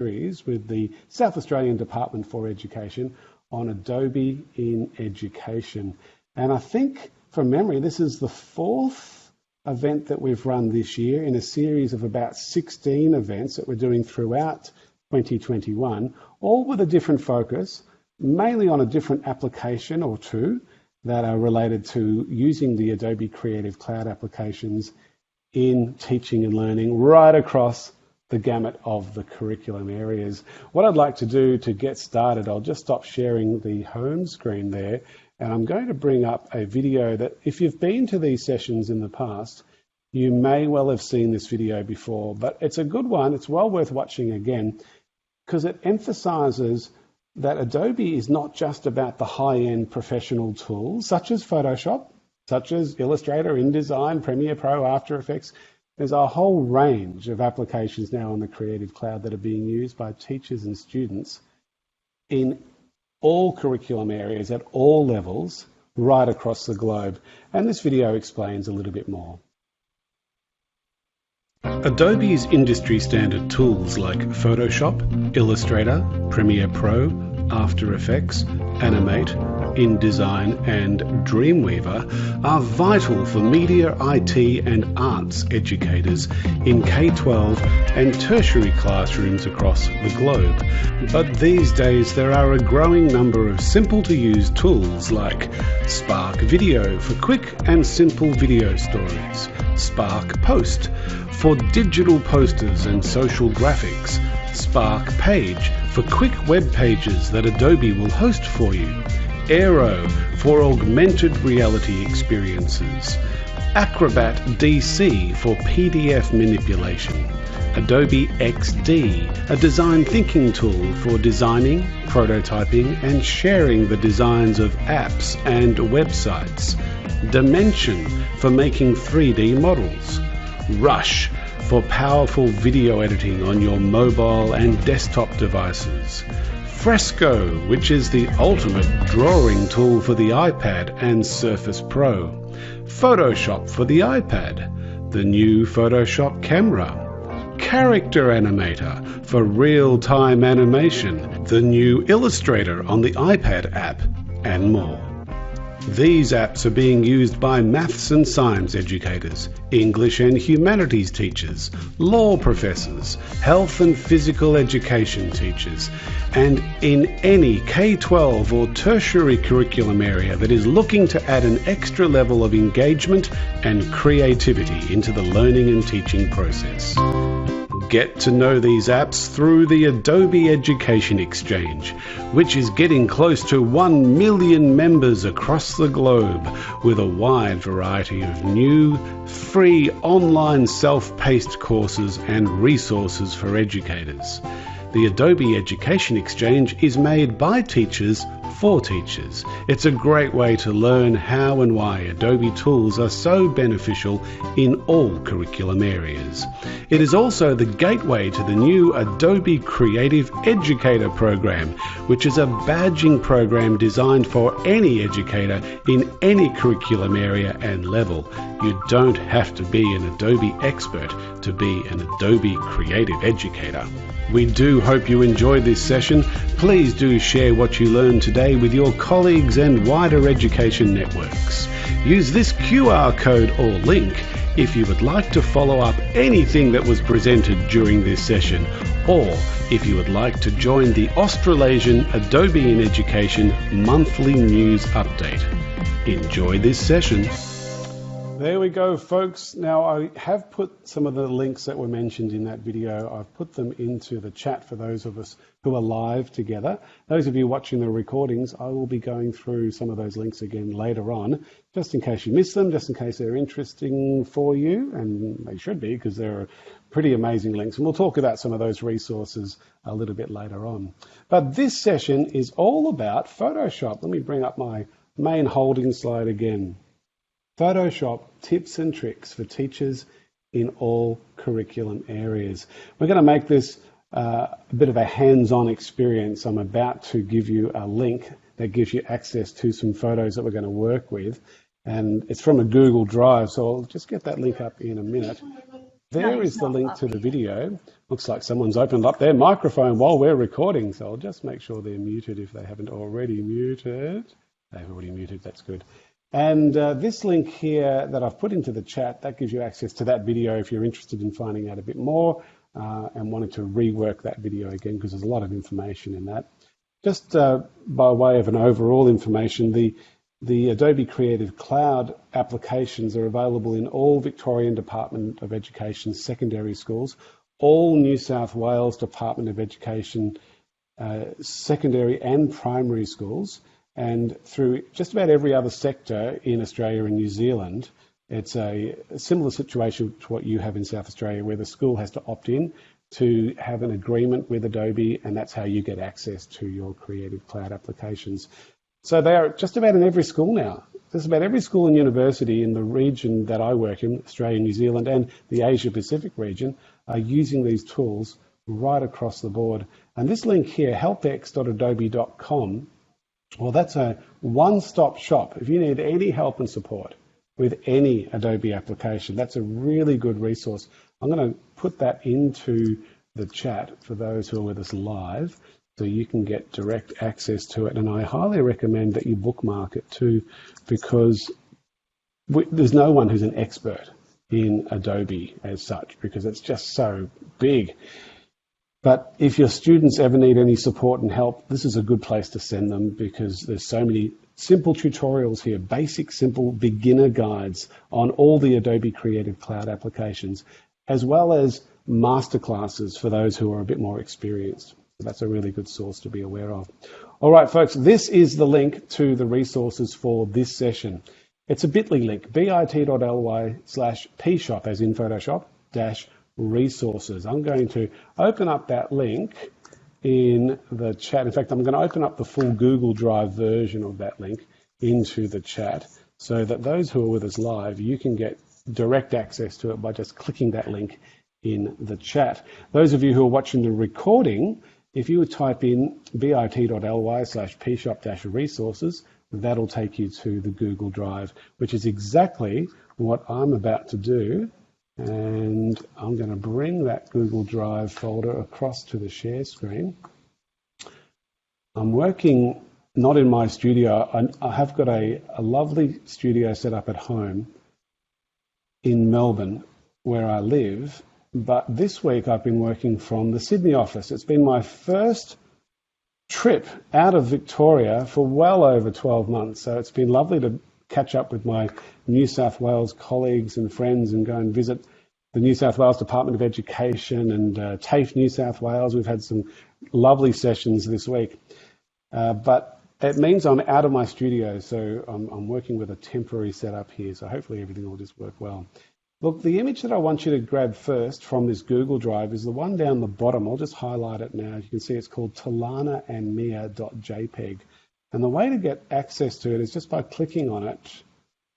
series with the South Australian Department for Education on Adobe in Education. And I think from memory, this is the fourth event that we've run this year in a series of about 16 events that we're doing throughout 2021, all with a different focus, mainly on a different application or two that are related to using the Adobe Creative Cloud applications in teaching and learning right across the gamut of the curriculum areas. What I'd like to do to get started, I'll just stop sharing the home screen there, and I'm going to bring up a video that if you've been to these sessions in the past, you may well have seen this video before, but it's a good one. It's well worth watching again because it emphasizes that Adobe is not just about the high-end professional tools such as Photoshop, such as Illustrator, InDesign, Premiere Pro, After Effects. There's a whole range of applications now on the Creative Cloud that are being used by teachers and students in all curriculum areas at all levels right across the globe. And this video explains a little bit more. Adobe's industry standard tools like Photoshop, Illustrator, Premiere Pro, After Effects, Animate, InDesign and Dreamweaver are vital for media, IT and arts educators in K-12 and tertiary classrooms across the globe. But these days there are a growing number of simple to use tools like Spark Video for quick and simple video stories, Spark Post for digital posters and social graphics, Spark Page for quick web pages that Adobe will host for you, Aero for augmented reality experiences, Acrobat DC for PDF manipulation, Adobe XD, a design thinking tool for designing, prototyping and sharing the designs of apps and websites, Dimension for making 3D models, Rush for powerful video editing on your mobile and desktop devices, Fresco, which is the ultimate drawing tool for the iPad and Surface Pro, Photoshop for the iPad, the new Photoshop camera, Character Animator for real-time animation, the new Illustrator on the iPad app, and more. These apps are being used by maths and science educators, English and humanities teachers, law professors, health and physical education teachers, and in any K-12 or tertiary curriculum area that is looking to add an extra level of engagement and creativity into the learning and teaching process. Get to know these apps through the Adobe Education Exchange, which is getting close to 1 million members across the globe with a wide variety of new, free online self-paced courses and resources for educators. The Adobe Education Exchange is made by teachers for teachers. It's a great way to learn how and why Adobe tools are so beneficial in all curriculum areas. It is also the gateway to the new Adobe Creative Educator program, which is a badging program designed for any educator in any curriculum area and level. You don't have to be an Adobe expert to be an Adobe Creative Educator. We do hope you enjoyed this session. Please do share what you learned today with your colleagues and wider education networks. Use this QR code or link if you would like to follow up anything that was presented during this session, or if you would like to join the Australasian Adobe in Education monthly news update. Enjoy this session. There we go, folks. Now, I have put some of the links that were mentioned in that video, I've put them into the chat for those of us who are live together. Those of you watching the recordings, I will be going through some of those links again later on, just in case you missed them, just in case they're interesting for you, and they should be because they're pretty amazing links. And we'll talk about some of those resources a little bit later on. But this session is all about Photoshop. Let me bring up my main holding slide again. Photoshop tips and tricks for teachers in all curriculum areas. We're going to make this a bit of a hands-on experience. I'm about to give you a link that gives you access to some photos that we're going to work with, and it's from a Google Drive, so I'll just get that link up in a minute. there is the link to the video. Looks like someone's opened up their microphone while we're recording, so I'll just make sure they're muted if they haven't already muted. They've already muted, that's good. And this link here that I've put into the chat, that gives you access to that video if you're interested in finding out a bit more and wanted to rework that video again, because there's a lot of information in that. Just by way of an overall information, the Adobe Creative Cloud applications are available in all Victorian Department of Education secondary schools, all New South Wales Department of Education secondary and primary schools, and through just about every other sector in Australia and New Zealand. It's a similar situation to what you have in South Australia, where the school has to opt in to have an agreement with Adobe, and that's how you get access to your Creative Cloud applications. So they are just about in every school now. Just about every school and university in the region that I work in, Australia, New Zealand, and the Asia Pacific region, are using these tools right across the board. And this link here, helpx.adobe.com, well, that's a one-stop shop. If you need any help and support with any Adobe application, that's a really good resource. I'm going to put that into the chat for those who are with us live, so you can get direct access to it. And I highly recommend that you bookmark it too, because there's no one who's an expert in Adobe as such, because it's just so big. But if your students ever need any support and help, this is a good place to send them, because there's so many simple tutorials here, basic, simple beginner guides on all the Adobe Creative Cloud applications, as well as masterclasses for those who are a bit more experienced. So that's a really good source to be aware of. All right, folks, this is the link to the resources for this session. It's a bit.ly link, bit.ly/pshop, as in Photoshop, -resources. I'm going to open up that link in the chat. In fact, I'm going to open up the full Google Drive version of that link into the chat, so that those who are with us live, you can get direct access to it by just clicking that link in the chat. Those of you who are watching the recording, if you would type in bit.ly/pshop-resources, that'll take you to the Google Drive, which is exactly what I'm about to do. And I'm going to bring that Google Drive folder across to the share screen. I'm working not in my studio. I have got a lovely studio set up at home in Melbourne, where I live. But this week I've been working from the Sydney office. It's been my first trip out of Victoria for well over 12 months. So it's been lovely to catch up with my New South Wales colleagues and friends and go and visit the New South Wales Department of Education and TAFE New South Wales. We've had some lovely sessions this week. But it means I'm out of my studio, so I'm working with a temporary setup here. So hopefully everything will just work well. Look, the image that I want you to grab first from this Google Drive is the one down the bottom. I'll just highlight it now. You can see it's called talanaandmia.jpeg. And the way to get access to it is just by clicking on it.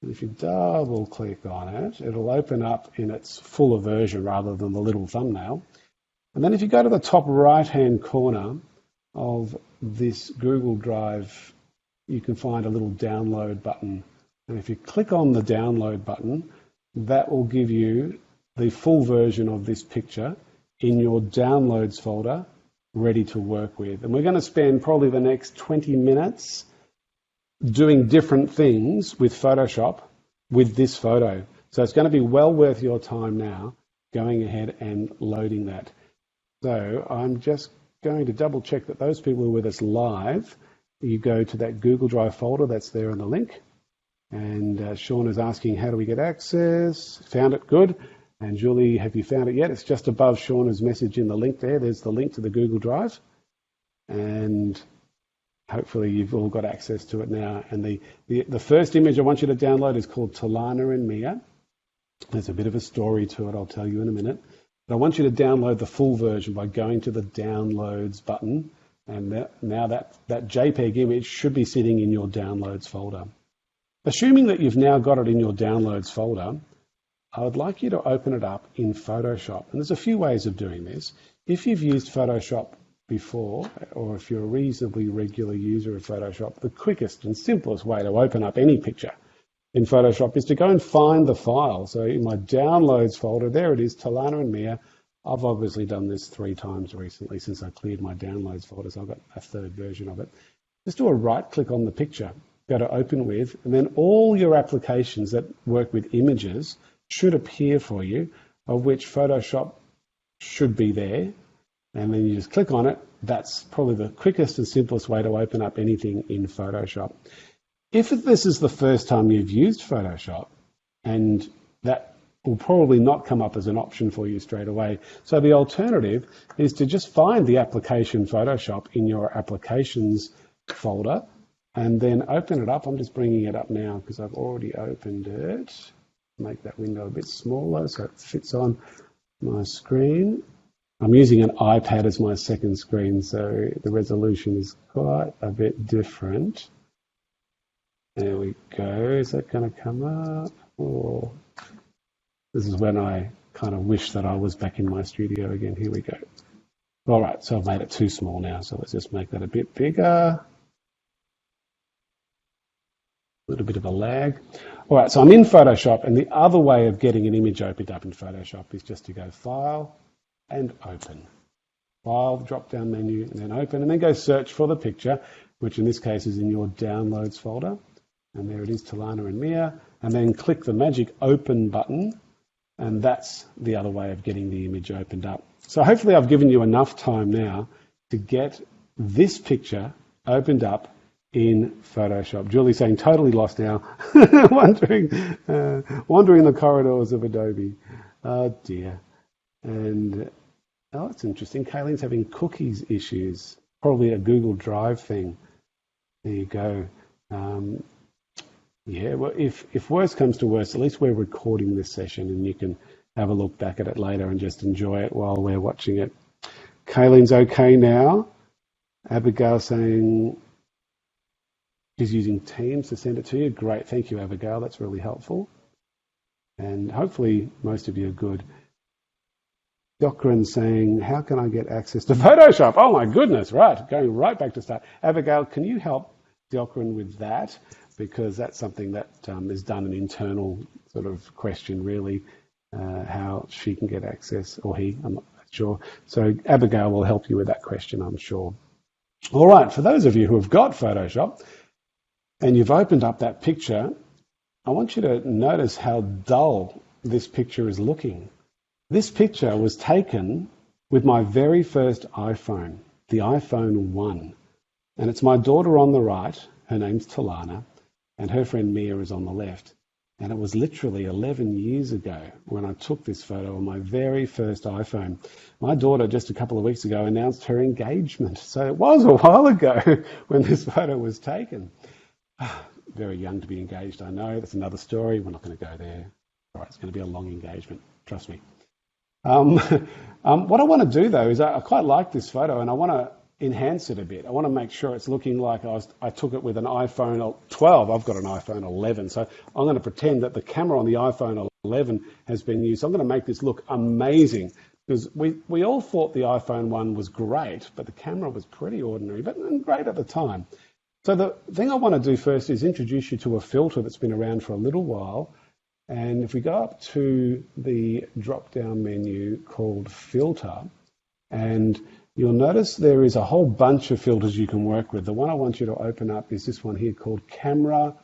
And if you double click on it, it'll open up in its fuller version rather than the little thumbnail. And then if you go to the top right-hand corner of this Google Drive, you can find a little download button. And if you click on the download button, that will give you the full version of this picture in your downloads folder, ready to work with. And we're going to spend probably the next 20 minutes doing different things with Photoshop with this photo. So it's going to be well worth your time now going ahead and loading that. So I'm just going to double check that those people who are with us live, you go to that Google Drive folder that's there in the link. And Sean is asking, how do we get access? Found it, good. And Julie, have you found it yet? It's just above Shauna's message in the link there. There's the link to the Google Drive. And hopefully you've all got access to it now. And the first image I want you to download is called Talana and Mia. There's a bit of a story to it, I'll tell you in a minute. But I want you to download the full version by going to the Downloads button. And now that JPEG image should be sitting in your Downloads folder. Assuming that you've now got it in your Downloads folder, I would like you to open it up in Photoshop. And there's a few ways of doing this. If you've used Photoshop before, or if you're a reasonably regular user of Photoshop, the quickest and simplest way to open up any picture in Photoshop is to go and find the file. So in my downloads folder, there it is, Talana and Mia. I've obviously done this 3 times recently since I cleared my downloads folder, so I've got a 3rd version of it. Just do a right click on the picture, go to open with, and then all your applications that work with images should appear for you, of which Photoshop should be there. And then you just click on it. That's probably the quickest and simplest way to open up anything in Photoshop. If this is the first time you've used Photoshop, and that will probably not come up as an option for you straight away. So the alternative is to just find the application Photoshop in your applications folder and then open it up. I'm just bringing it up now because I've already opened it. Make that window a bit smaller so it fits on my screen. I'm using an iPad as my second screen, so the resolution is quite a bit different. There we go. Is that going to come up? Oh, this is when I kind of wish that I was back in my studio again. Here we go. All right, so I've made it too small now, so let's just make that a bit bigger. A little bit of a lag. All right, so I'm in Photoshop, and the other way of getting an image opened up in Photoshop is just to go File and Open. File, drop-down menu, and then Open, and then go search for the picture, which in this case is in your Downloads folder. And there it is, Talana and Mia. And then click the magic Open button, and that's the other way of getting the image opened up. So hopefully I've given you enough time now to get this picture opened up in Photoshop. Julie's saying, totally lost now, wandering the corridors of Adobe. Oh dear. And oh, that's interesting. Kayleen's having cookies issues. Probably a Google Drive thing. There you go. Yeah, well, if worse comes to worse, at least we're recording this session and you can have a look back at it later and just enjoy it while we're watching it. Kayleen's okay now. Abigail saying she's using Teams to send it to you. Great, thank you, Abigail. That's really helpful. And hopefully most of you are good. Docran saying, how can I get access to Photoshop? Oh my goodness, right, going right back to start. Abigail, can you help Docran with that? Because that's something that is done, an internal sort of question really, how she can get access, or he, I'm not sure. So Abigail will help you with that question, I'm sure. All right, for those of you who have got Photoshop and you've opened up that picture, I want you to notice how dull this picture is looking. This picture was taken with my very first iPhone, the iPhone 1. And it's my daughter on the right, her name's Talana, and her friend Mia is on the left. And it was literally 11 years ago when I took this photo on my very first iPhone. My daughter just a couple of weeks ago announced her engagement. So it was a while ago when this photo was taken. Very young to be engaged, I know. That's another story. We're not going to go there. All right, it's going to be a long engagement. Trust me. What I want to do, though, is I quite like this photo and I want to enhance it a bit. I want to make sure it's looking like I took it with an iPhone 12. I've got an iPhone 11, so I'm going to pretend that the camera on the iPhone 11 has been used. So I'm going to make this look amazing because we all thought the iPhone 1 was great, but the camera was pretty ordinary, but great at the time. So the thing I want to do first is introduce you to a filter that's been around for a little while. And if we go up to the drop-down menu called Filter, and you'll notice there is a whole bunch of filters you can work with. The one I want you to open up is this one here called Camera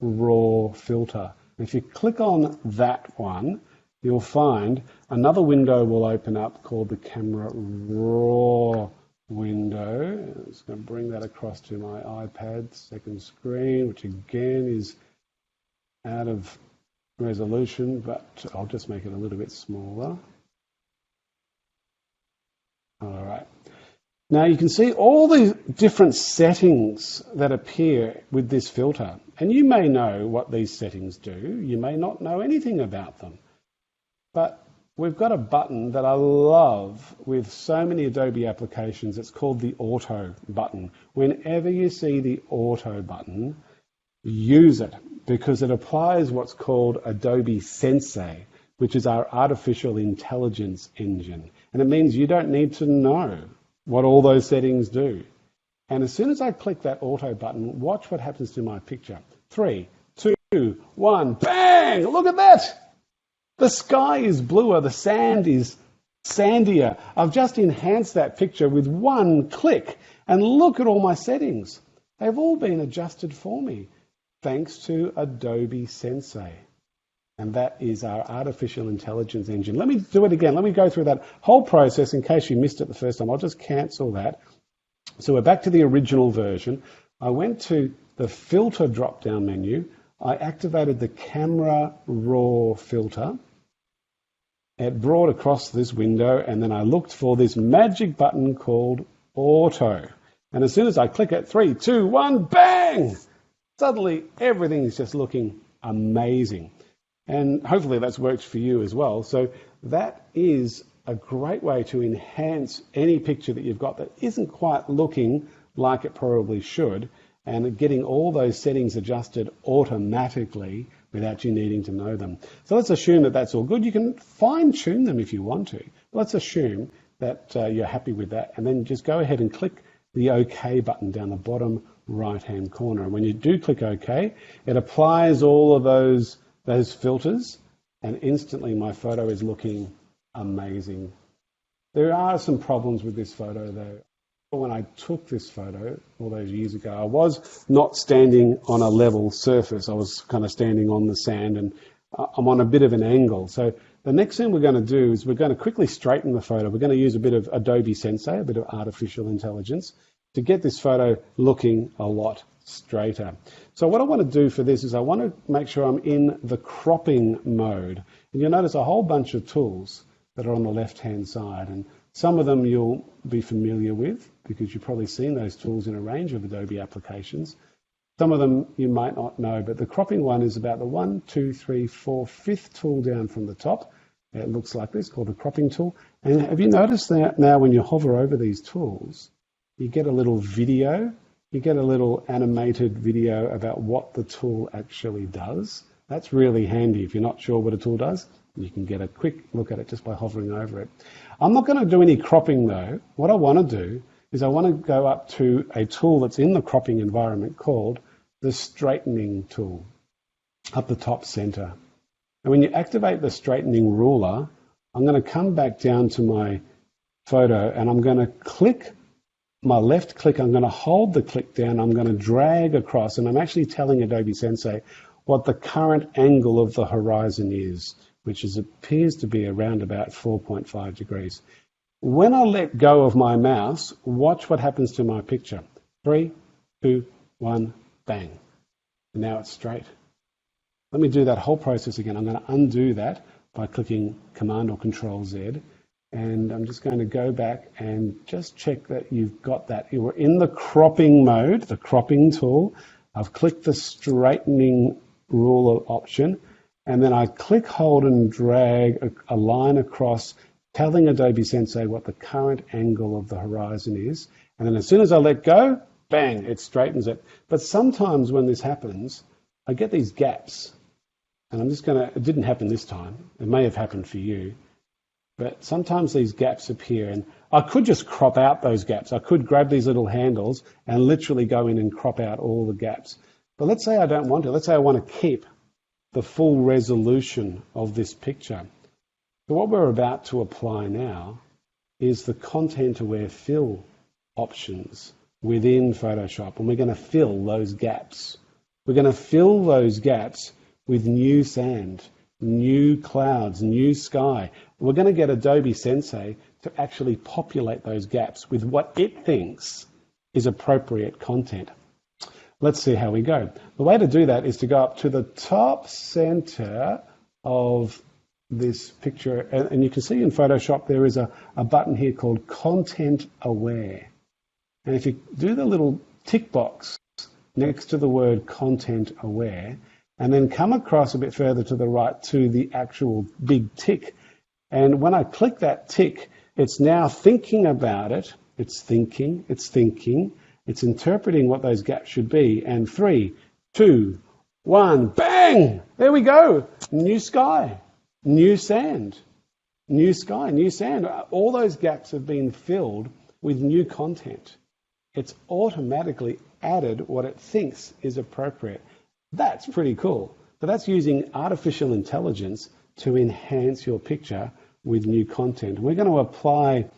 Raw Filter. If you click on that one, you'll find another window will open up called the Camera Raw window. I'm just going to bring that across to my iPad second screen, which again is out of resolution, but I'll just make it a little bit smaller. All right. Now you can see all the different settings that appear with this filter. And you may know what these settings do. You may not know anything about them. But we've got a button that I love with so many Adobe applications. It's called the Auto button. Whenever you see the Auto button, use it because it applies what's called Adobe Sensei, which is our artificial intelligence engine. And it means you don't need to know what all those settings do. And as soon as I click that Auto button, watch what happens to my picture. 3, 2, 1, bang! Look at that! The sky is bluer, the sand is sandier. I've just enhanced that picture with one click, and look at all my settings. They've all been adjusted for me, thanks to Adobe Sensei. And that is our artificial intelligence engine. Let me do it again. Let me go through that whole process in case you missed it the first time. I'll just cancel that. So we're back to the original version. I went to the filter drop-down menu. I activated the camera raw filter. It brought across this window, and then I looked for this magic button called auto. And as soon as I click it, 3, 2, 1, bang! Suddenly everything is just looking amazing. And hopefully that's worked for you as well. So that is a great way to enhance any picture that you've got that isn't quite looking like it probably should, and getting all those settings adjusted automatically without you needing to know them. So let's assume that that's all good. You can fine-tune them if you want to. Let's assume that you're happy with that, and then just go ahead and click the OK button down the bottom right-hand corner. And when you do click OK, it applies all of those filters, and instantly my photo is looking amazing. There are some problems with this photo though. When I took this photo all those years ago, I was not standing on a level surface. I was kind of standing on the sand, and I'm on a bit of an angle. So the next thing we're going to do is we're going to quickly straighten the photo. We're going to use a bit of Adobe Sensei, a bit of artificial intelligence, to get this photo looking a lot straighter. So what I want to do for this is I want to make sure I'm in the cropping mode. And you'll notice a whole bunch of tools that are on the left-hand side. And some of them you'll be familiar with because you've probably seen those tools in a range of Adobe applications. Some of them you might not know, but the cropping one is about the 1, 2, 3, 4, 5th tool down from the top. It looks like this, called the cropping tool. And have you noticed that now when you hover over these tools, you get a little video, you get a little animated video about what the tool actually does. That's really handy. If you're not sure what a tool does, you can get a quick look at it just by hovering over it. I'm not going to do any cropping though. What I want to do is I want to go up to a tool that's in the cropping environment called the straightening tool, up the top center. And when you activate the straightening ruler, I'm going to come back down to my photo and I'm going to click my left click, I'm going to hold the click down, I'm going to drag across, and I'm actually telling Adobe Sensei what the current angle of the horizon is, which appears to be around about 4.5 degrees. When I let go of my mouse, watch what happens to my picture. 3, 2, 1, bang. And now it's straight. Let me do that whole process again. I'm going to undo that by clicking Command or Control Z. And I'm just going to go back and just check that you've got that. You were in the cropping mode, the cropping tool. I've clicked the straightening ruler option, and then I click, hold, and drag a line across, telling Adobe Sensei what the current angle of the horizon is. And then as soon as I let go, bang, it straightens it. But sometimes when this happens, I get these gaps. And I'm just going to, it didn't happen this time. It may have happened for you. But sometimes these gaps appear, and I could just crop out those gaps. I could grab these little handles and literally go in and crop out all the gaps. But let's say I don't want to. Let's say I want to keep the full resolution of this picture. So what we're about to apply now is the content-aware fill options within Photoshop, and we're going to fill those gaps. We're going to fill those gaps with new sand, new clouds, new sky. We're going to get Adobe Sensei to actually populate those gaps with what it thinks is appropriate content. Let's see how we go. The way to do that is to go up to the top center of this picture, and you can see in Photoshop there is a button here called Content Aware. And if you do the little tick box next to the word Content Aware, and then come across a bit further to the right to the actual big tick. And when I click that tick, it's now thinking about it. It's thinking, it's interpreting what those gaps should be. And 3, 2, 1, bang! There we go. New sky, new sand, new sky, new sand. All those gaps have been filled with new content. It's automatically added what it thinks is appropriate. That's pretty cool. But that's using artificial intelligence to enhance your picture with new content. We're going to apply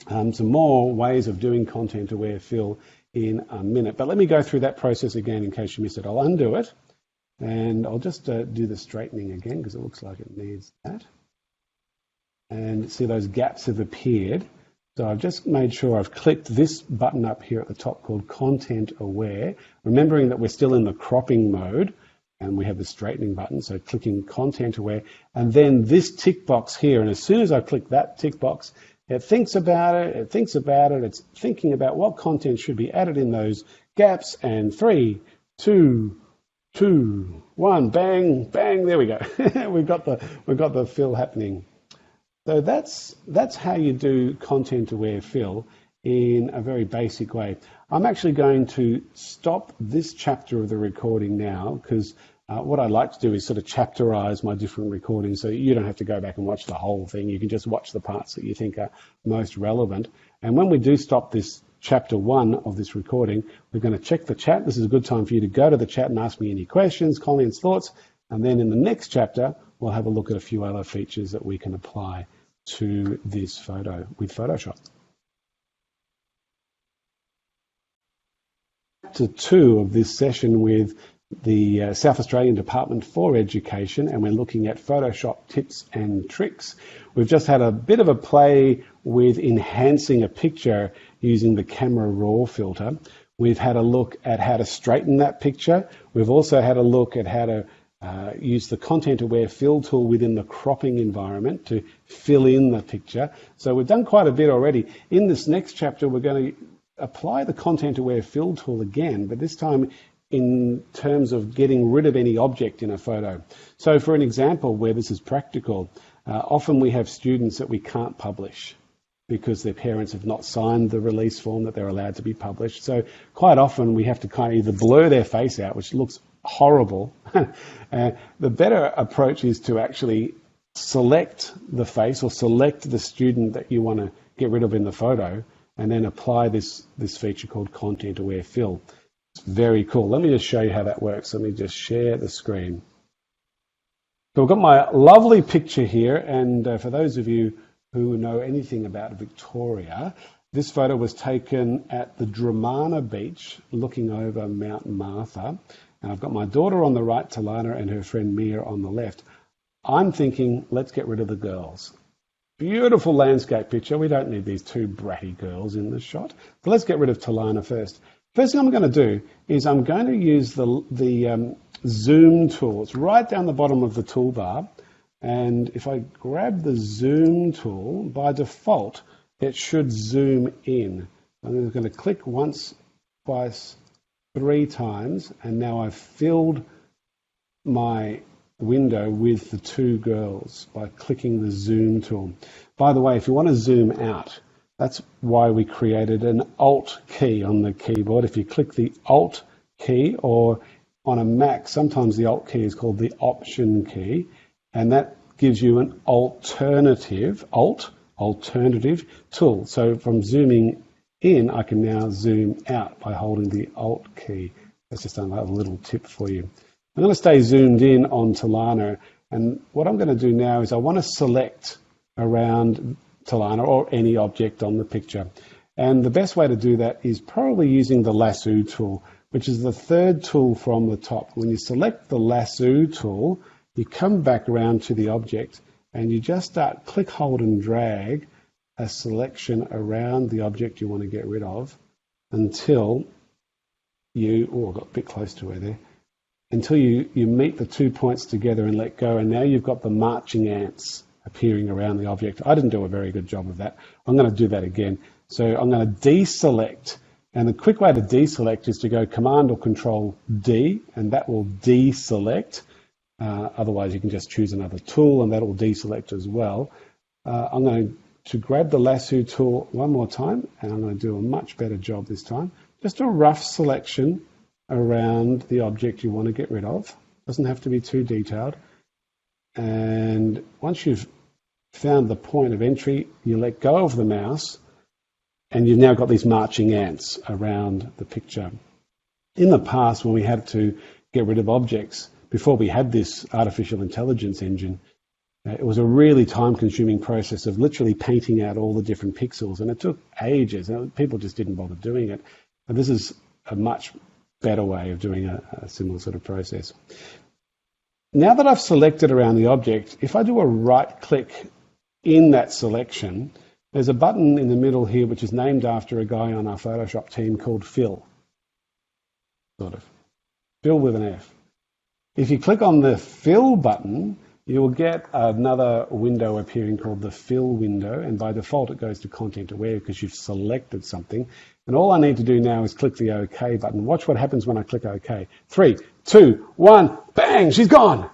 some more ways of doing content-aware fill in a minute. But let me go through that process again in case you missed it. I'll undo it, and I'll just do the straightening again because it looks like it needs that. And see those gaps have appeared. So I've just made sure I've clicked this button up here at the top called Content Aware, remembering that we're still in the cropping mode and we have the straightening button. So clicking Content Aware, and then this tick box here. And as soon as I click that tick box, it thinks about it, it's thinking about what content should be added in those gaps, and 3, 2, 1, bang, bang, there we go. we've got the fill happening. So that's how you do content-aware fill in a very basic way. I'm actually going to stop this chapter of the recording now because what I like to do is sort of chapterize my different recordings so you don't have to go back and watch the whole thing. You can just watch the parts that you think are most relevant. And when we do stop this chapter 1 of this recording, we're going to check the chat. This is a good time for you to go to the chat and ask me any questions, comments, thoughts. And then in the next chapter, we'll have a look at a few other features that we can apply to this photo with Photoshop. Chapter 2 of this session with the South Australian Department for Education, and we're looking at Photoshop tips and tricks. We've just had a bit of a play with enhancing a picture using the camera raw filter. We've had a look at how to straighten that picture. We've also had a look at how to use the content-aware fill tool within the cropping environment to fill in the picture. So we've done quite a bit already. In this next chapter, we're going to apply the content-aware fill tool again, but this time in terms of getting rid of any object in a photo. So for an example where this is practical, often we have students that we can't publish because their parents have not signed the release form that they're allowed to be published. So quite often we have to kind of either blur their face out, which looks horrible. The better approach is to actually select the face or select the student that you want to get rid of in the photo and then apply this feature called Content Aware Fill. It's very cool. Let me just show you how that works. Let me just share the screen. So we've got my lovely picture here, and for those of you who know anything about Victoria, this photo was taken at the Dramana Beach looking over Mount Martha. And I've got my daughter on the right, Talana, and her friend Mia on the left. I'm thinking, let's get rid of the girls. Beautiful landscape picture. We don't need these two bratty girls in the shot. So let's get rid of Talana first. First thing I'm going to do is I'm going to use the zoom tool. It's right down the bottom of the toolbar. And if I grab the zoom tool, by default, it should zoom in. I'm going to click once, twice, 3 times, and now I've filled my window with the 2 girls by clicking the zoom tool. By the way, if you want to zoom out, that's why we created an Alt key on the keyboard. If you click the Alt key, or on a Mac, sometimes the Alt key is called the Option key, and that gives you an alternative tool. So from zooming in, I can now zoom out by holding the Alt key. That's just another little tip for you. I'm going to stay zoomed in on Talana, and what I'm going to do now is I want to select around Talana or any object on the picture. And the best way to do that is probably using the Lasso tool, which is the 3rd tool from the top. When you select the Lasso tool, you come back around to the object and you just start click, hold and drag a selection around the object you want to get rid of until you, I got a bit close to her there, until you meet the 2 points together and let go. And now you've got the marching ants appearing around the object. I didn't do a very good job of that. I'm going to do that again. So I'm going to deselect, and the quick way to deselect is to go Command or Control D, and that will deselect. Otherwise, you can just choose another tool, and that will deselect as well. I'm going to grab the Lasso tool one more time, and I'm going to do a much better job this time. Just a rough selection around the object you want to get rid of. Doesn't have to be too detailed. And once you've found the point of entry, you let go of the mouse, and you've now got these marching ants around the picture. In the past, when we had to get rid of objects, before we had this artificial intelligence engine, it was a really time-consuming process of literally painting out all the different pixels, and it took ages, and people just didn't bother doing it. And this is a much better way of doing a similar sort of process. Now that I've selected around the object, if I do a right-click in that selection, there's a button in the middle here which is named after a guy on our Photoshop team called Phil. Sort of. Phil with an F. If you click on the Fill button, you will get another window appearing called the Fill window, and by default it goes to Content Aware because you've selected something. And all I need to do now is click the OK button. Watch what happens when I click OK. 3, 2, 1, bang, she's gone.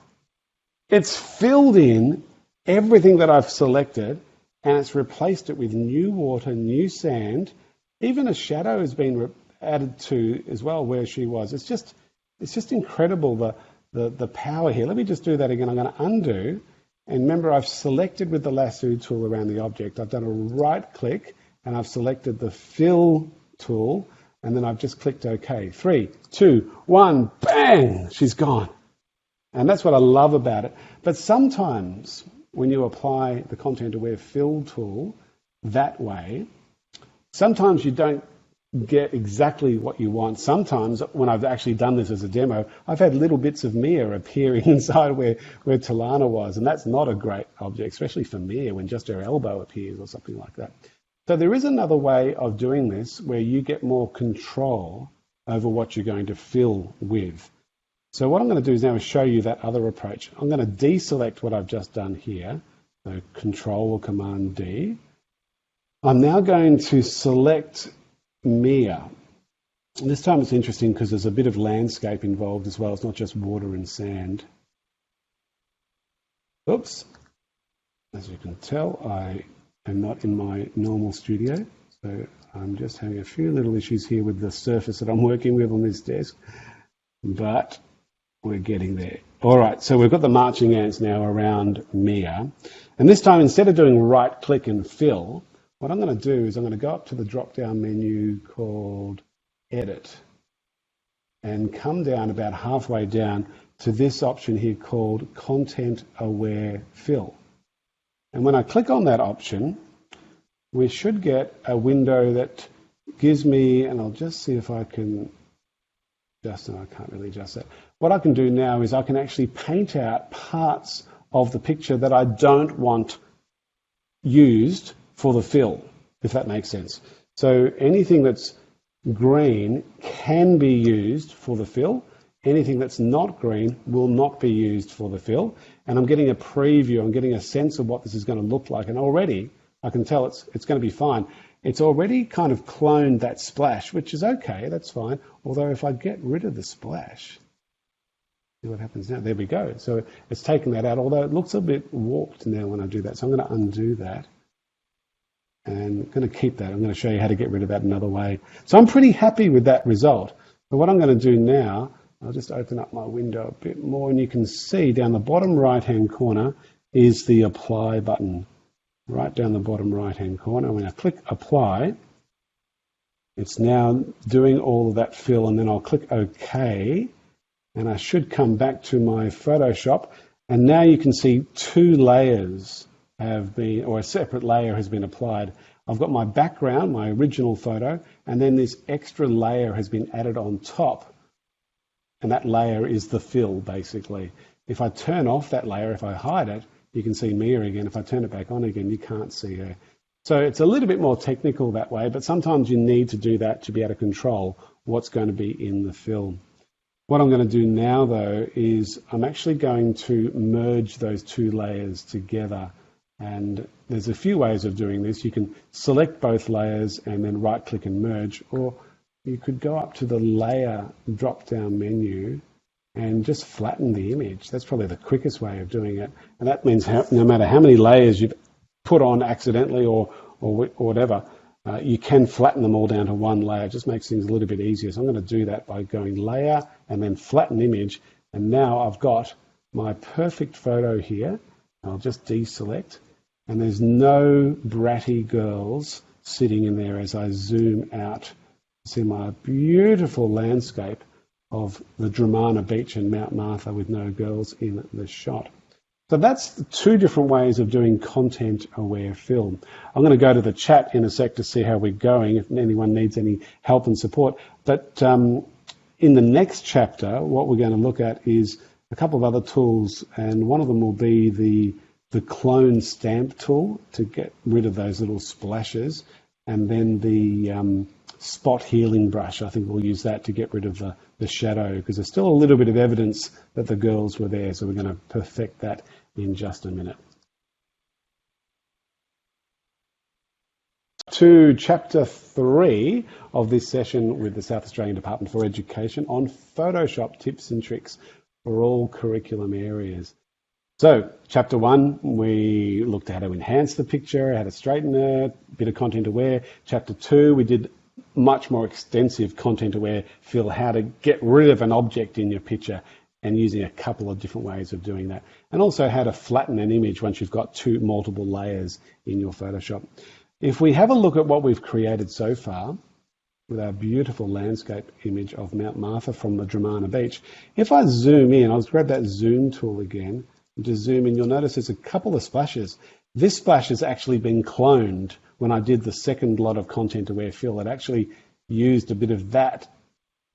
It's filled in everything that I've selected, and it's replaced it with new water, new sand. Even a shadow has been added to as well where she was. It's just incredible, the power here. Let me just do that again. I'm going to undo, and remember I've selected with the lasso tool around the object. I've done a right click and I've selected the Fill tool, and then I've just clicked OK. 3, 2, 1, bang, she's gone. And that's what I love about it. But sometimes when you apply the Content Aware Fill tool that way, sometimes you don't get exactly what you want. Sometimes when I've actually done this as a demo, I've had little bits of Mia appearing inside where Talana was, and that's not a great object, especially for Mia when just her elbow appears or something like that. So there is another way of doing this where you get more control over what you're going to fill with. So what I'm going to do is now show you that other approach. I'm going to deselect what I've just done here. So Control or Command D. I'm now going to select Mia. And this time it's interesting because there's a bit of landscape involved as well. It's not just water and sand. Oops. As you can tell, I am not in my normal studio. So I'm just having a few little issues here with the surface that I'm working with on this desk. But we're getting there. All right, so we've got the marching ants now around Mia. And this time, instead of doing right-click and fill, what I'm going to do is I'm going to go up to the drop-down menu called Edit and come down about halfway down to this option here called Content Aware Fill. And when I click on that option, we should get a window that gives me, and I'll just see if I can adjust, and I can't really adjust that. What I can do now is I can actually paint out parts of the picture that I don't want used for the fill, if that makes sense. So anything that's green can be used for the fill. Anything that's not green will not be used for the fill. And I'm getting a preview, I'm getting a sense of what this is going to look like. And already I can tell it's going to be fine. It's already kind of cloned that splash, which is okay, that's fine. Although if I get rid of the splash, see what happens now. There we go. So it's taken that out, although it looks a bit warped now when I do that. So I'm going to undo that. And I'm going to keep that. I'm going to show you how to get rid of that another way. So I'm pretty happy with that result. But what I'm going to do now, I'll just open up my window a bit more, and you can see down the bottom right-hand corner is the Apply button. Right down the bottom right-hand corner. When I click Apply, it's now doing all of that fill, and then I'll click OK, and I should come back to my Photoshop, and now you can see two layers have been, or a separate layer has been applied. I've got my background, my original photo, and then this extra layer has been added on top, and that layer is the fill, basically. If I turn off that layer, if I hide it, you can see Mia again. If I turn it back on again, you can't see her. So it's a little bit more technical that way, but sometimes you need to do that to be able to control what's going to be in the film. What I'm going to do now, though, is I'm actually going to merge those two layers together. And there's a few ways of doing this. You can select both layers and then right-click and merge, or you could go up to the layer drop-down menu and just flatten the image. That's probably the quickest way of doing it. And that means no matter how many layers you've put on accidentally or whatever, you can flatten them all down to one layer. It just makes things a little bit easier. So I'm going to do that by going Layer and then Flatten Image. And now I've got my perfect photo here. I'll just deselect. And there's no bratty girls sitting in there as I zoom out. See my beautiful landscape of the Dramana Beach and Mount Martha with no girls in the shot. So that's two different ways of doing content-aware fill. I'm going to go to the chat in a sec to see how we're going, if anyone needs any help and support. But in the next chapter, what we're going to look at is a couple of other tools, and one of them will be the clone stamp tool to get rid of those little splashes, and then the spot healing brush. I think we'll use that to get rid of the shadow, because there's still a little bit of evidence that the girls were there, so we're going to perfect that in just a minute. To chapter 3 of this session with the South Australian Department for Education on Photoshop tips and tricks for all curriculum areas. So chapter 1, we looked at how to enhance the picture, how to straighten it, a bit of content aware. Chapter 2, we did much more extensive content aware fill, how to get rid of an object in your picture, and using a couple of different ways of doing that. And also how to flatten an image once you've got multiple layers in your Photoshop. If we have a look at what we've created so far with our beautiful landscape image of Mount Martha from the Dramana Beach, if I zoom in, I'll grab that zoom tool again and just zoom in, you'll notice there's a couple of splashes. This splash has actually been cloned when I did the second lot of content aware fill. It actually used a bit of that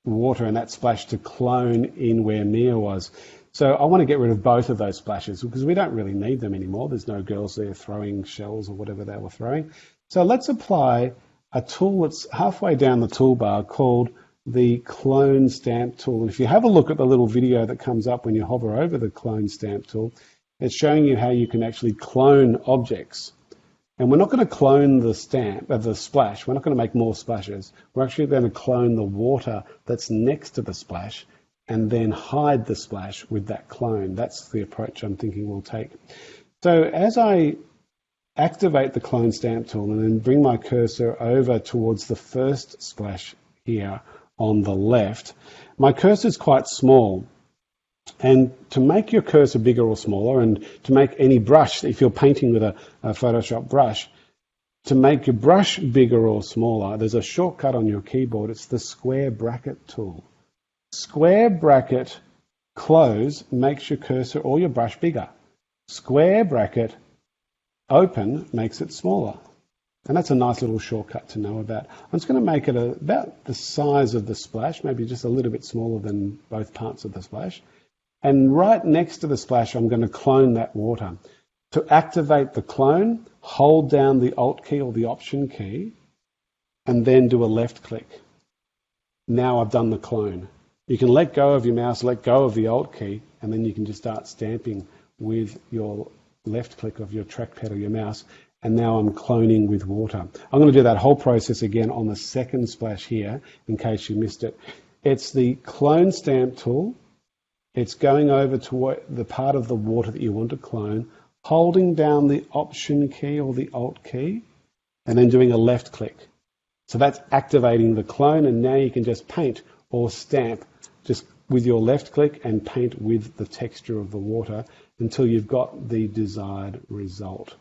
water and that splash to clone in where Mia was. So I want to get rid of both of those splashes because we don't really need them anymore. There's no girls there throwing shells or whatever they were throwing. So let's apply a tool that's halfway down the toolbar called the clone stamp tool. And if you have a look at the little video that comes up when you hover over the clone stamp tool, it's showing you how you can actually clone objects. And we're not going to clone the splash. We're not going to make more splashes. We're actually going to clone the water that's next to the splash and then hide the splash with that clone. That's the approach I'm thinking we'll take. So as I activate the clone stamp tool and then bring my cursor over towards the first splash here on the left, my cursor is quite small. And to make your cursor bigger or smaller, and to make any brush, if you're painting with a Photoshop brush, to make your brush bigger or smaller, there's a shortcut on your keyboard. It's the square bracket tool. Square bracket close makes your cursor or your brush bigger. Square bracket open makes it smaller. And that's a nice little shortcut to know about. I'm just going to make it about the size of the splash, maybe just a little bit smaller than both parts of the splash. And right next to the splash, I'm going to clone that water. To activate the clone, hold down the Alt key or the Option key, and then do a left click. Now I've done the clone. You can let go of your mouse, let go of the Alt key, and then you can just start stamping with your left click of your trackpad or your mouse. And now I'm cloning with water. I'm going to do that whole process again on the second splash here, in case you missed it. It's the clone stamp tool. It's going over to the part of the water that you want to clone, holding down the Option key or the Alt key, and then doing a left click. So that's activating the clone, and now you can just paint or stamp just with your left click and paint with the texture of the water until you've got the desired result.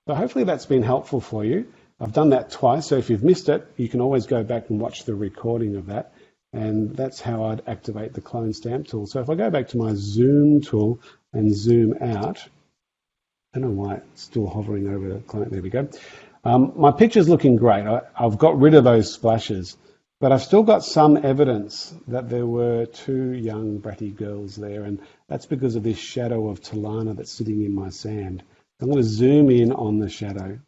So hopefully that's been helpful for you. I've done that twice, so if you've missed it, you can always go back and watch the recording of that. And that's how I'd activate the clone stamp tool. So if I go back to my zoom tool and zoom out, I don't know why it's still hovering over the clone. There we go. My picture's looking great. I've got rid of those splashes, but I've still got some evidence that there were two young bratty girls there, and that's because of this shadow of Talana that's sitting in my sand. I'm going to zoom in on the shadow.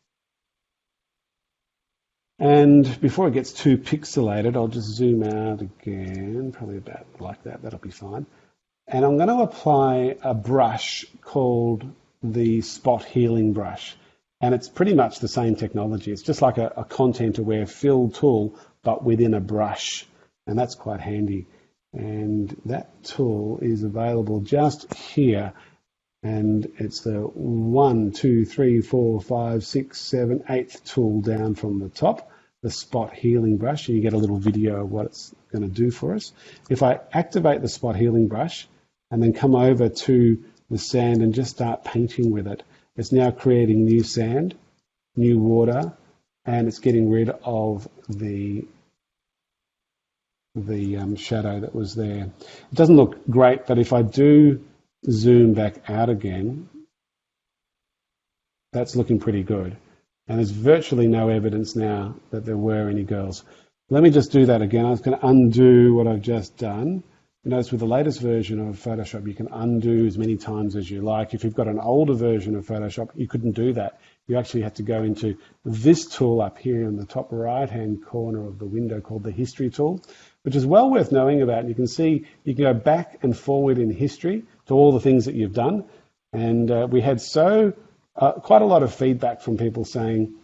And before it gets too pixelated, I'll just zoom out again, probably about like that. That'll be fine. And I'm going to apply a brush called the Spot Healing brush. And it's pretty much the same technology. It's just like a content-aware fill tool, but within a brush. And that's quite handy. And that tool is available just here. And it's the 1, 2, 3, 4, 5, 6, 7, 8th tool down from the top, the Spot Healing brush, and you get a little video of what it's going to do for us. If I activate the Spot Healing brush and then come over to the sand and just start painting with it, it's now creating new sand, new water, and it's getting rid of the shadow that was there. It doesn't look great, but if I do zoom back out again, that's looking pretty good. And there's virtually no evidence now that there were any girls. Let me just do that again. I was going to undo what I've just done. You notice with the latest version of Photoshop, you can undo as many times as you like. If you've got an older version of Photoshop, you couldn't do that. You actually had to go into this tool up here in the top right-hand corner of the window called the History tool, which is well worth knowing about. You can see you can go back and forward in history to all the things that you've done. And we had quite a lot of feedback from people saying,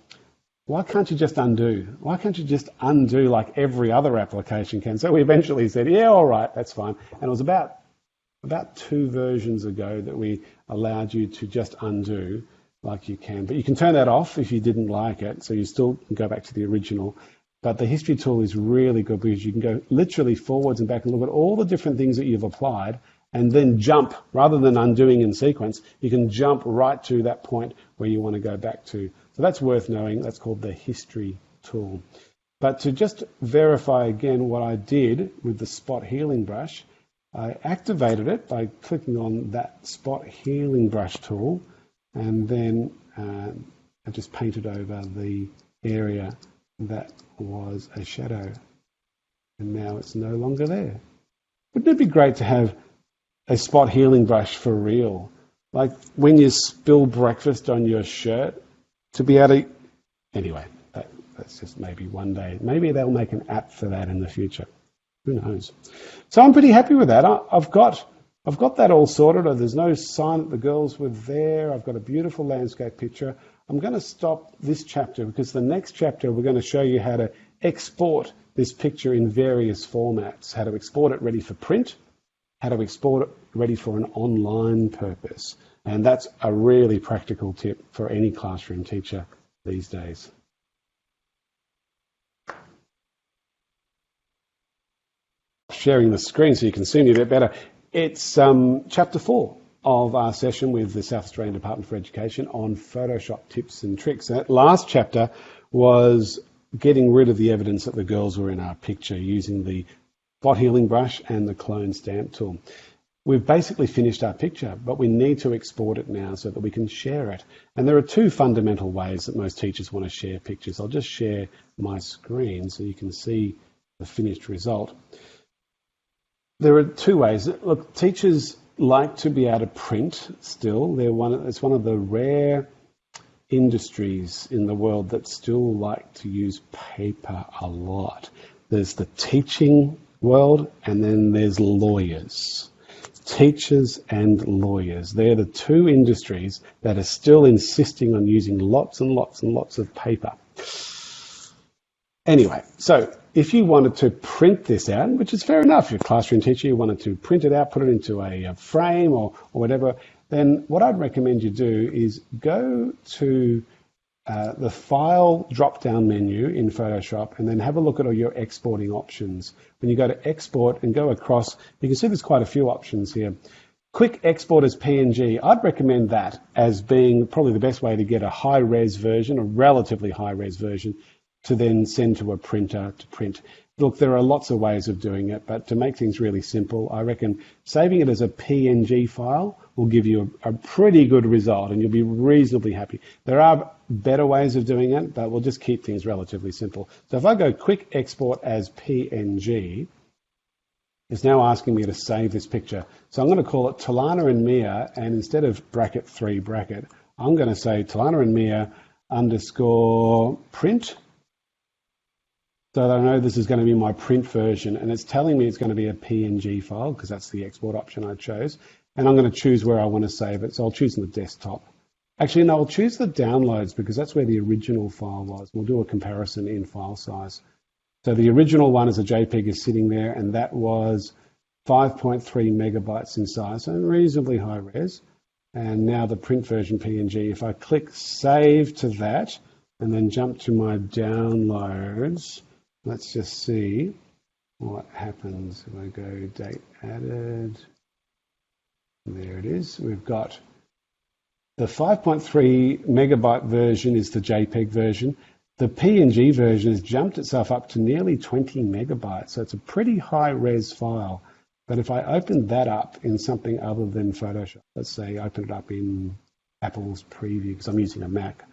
why can't you just undo? Why can't you just undo like every other application can? So we eventually said, yeah, all right, that's fine. And it was about 2 versions ago that we allowed you to just undo like you can. But you can turn that off if you didn't like it, so you still can go back to the original. But the History tool is really good because you can go literally forwards and back and look at all the different things that you've applied and then jump, rather than undoing in sequence, you can jump right to that point where you want to go back to. So that's worth knowing. That's called the History tool. But to just verify again what I did with the spot healing brush, I activated it by clicking on that spot healing brush tool, and then I just painted over the area that was a shadow. And now it's no longer there. Wouldn't it be great to have a spot healing brush for real? Like when you spill breakfast on your shirt, to be able to... Anyway, that's just maybe one day. Maybe they'll make an app for that in the future. Who knows? So I'm pretty happy with that. I've got that all sorted. There's no sign that the girls were there. I've got a beautiful landscape picture. I'm going to stop this chapter because the next chapter we're going to show you how to export this picture in various formats, how to export it ready for print, how to export it ready for an online purpose. And that's a really practical tip for any classroom teacher these days. Sharing the screen so you can see me a bit better. It's chapter 4 of our session with the South Australian Department for Education on Photoshop tips and tricks. That last chapter was getting rid of the evidence that the girls were in our picture using the spot healing brush and the clone stamp tool. We've basically finished our picture, but we need to export it now so that we can share it. And there are 2 fundamental ways that most teachers want to share pictures. I'll just share my screen so you can see the finished result. There are 2 ways. Look, teachers like to be able to print still. It's one of the rare industries in the world that still like to use paper a lot. There's the teaching world and then there's lawyers. Teachers and lawyers. They're the 2 industries that are still insisting on using lots and lots and lots of paper. Anyway, so if you wanted to print this out, which is fair enough, you're a classroom teacher, you wanted to print it out, put it into a frame or whatever, then what I'd recommend you do is go to the File drop-down menu in Photoshop and then have a look at all your exporting options. When you go to Export and go across, you can see there's quite a few options here. Quick Export as PNG, I'd recommend that as being probably the best way to get a high-res version, a relatively high-res version, to then send to a printer to print. Look, there are lots of ways of doing it, but to make things really simple, I reckon saving it as a PNG file will give you a pretty good result and you'll be reasonably happy. There are better ways of doing it, but we'll just keep things relatively simple. So if I go quick export as PNG, it's now asking me to save this picture. So I'm going to call it Talana and Mia, and instead of bracket 3 bracket, I'm going to say Talana and Mia underscore print. So I know this is going to be my print version, and it's telling me it's going to be a PNG file because that's the export option I chose. And I'm going to choose where I want to save it. So I'll choose the desktop. Actually, no, I'll choose the downloads because that's where the original file was. We'll do a comparison in file size. So the original one as a JPEG is sitting there, and that was 5.3 megabytes in size, so reasonably high res. And now the print version PNG, if I click save to that and then jump to my downloads, let's just see what happens. If I go date added, there it is. We've got the 5.3 megabyte version is the JPEG version. The PNG version has jumped itself up to nearly 20 megabytes, so it's a pretty high res file. But if I open that up in something other than Photoshop, let's say open it up in Apple's preview, because I'm using a Mac,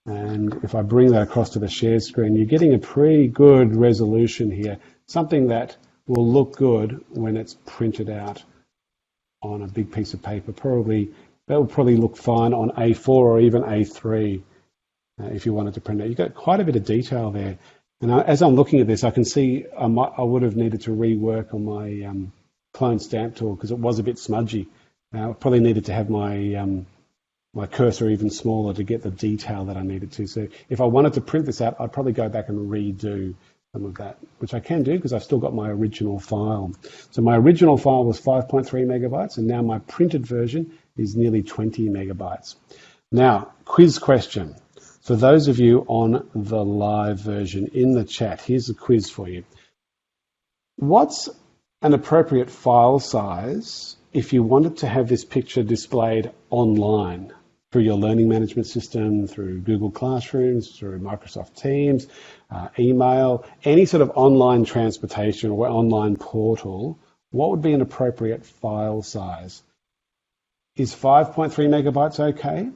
and if I bring that across to the share screen, you're getting a pretty good resolution here, something that will look good when it's printed out on a big piece of paper. That will probably look fine on A4 or even A3 if you wanted to print it. You've got quite a bit of detail there. And as I'm looking at this, I can see I would have needed to rework on my clone stamp tool because it was a bit smudgy. I probably needed to have my my cursor even smaller to get the detail that I needed to. So if I wanted to print this out, I'd probably go back and redo some of that, which I can do because I've still got my original file. So my original file was 5.3 megabytes, and now my printed version is nearly 20 megabytes. Now, quiz question. For those of you on the live version in the chat, here's a quiz for you. What's an appropriate file size if you wanted to have this picture displayed online through your learning management system, through Google Classrooms, through Microsoft Teams, email, any sort of online transportation or online portal? What would be an appropriate file size? Is 5.3 megabytes okay?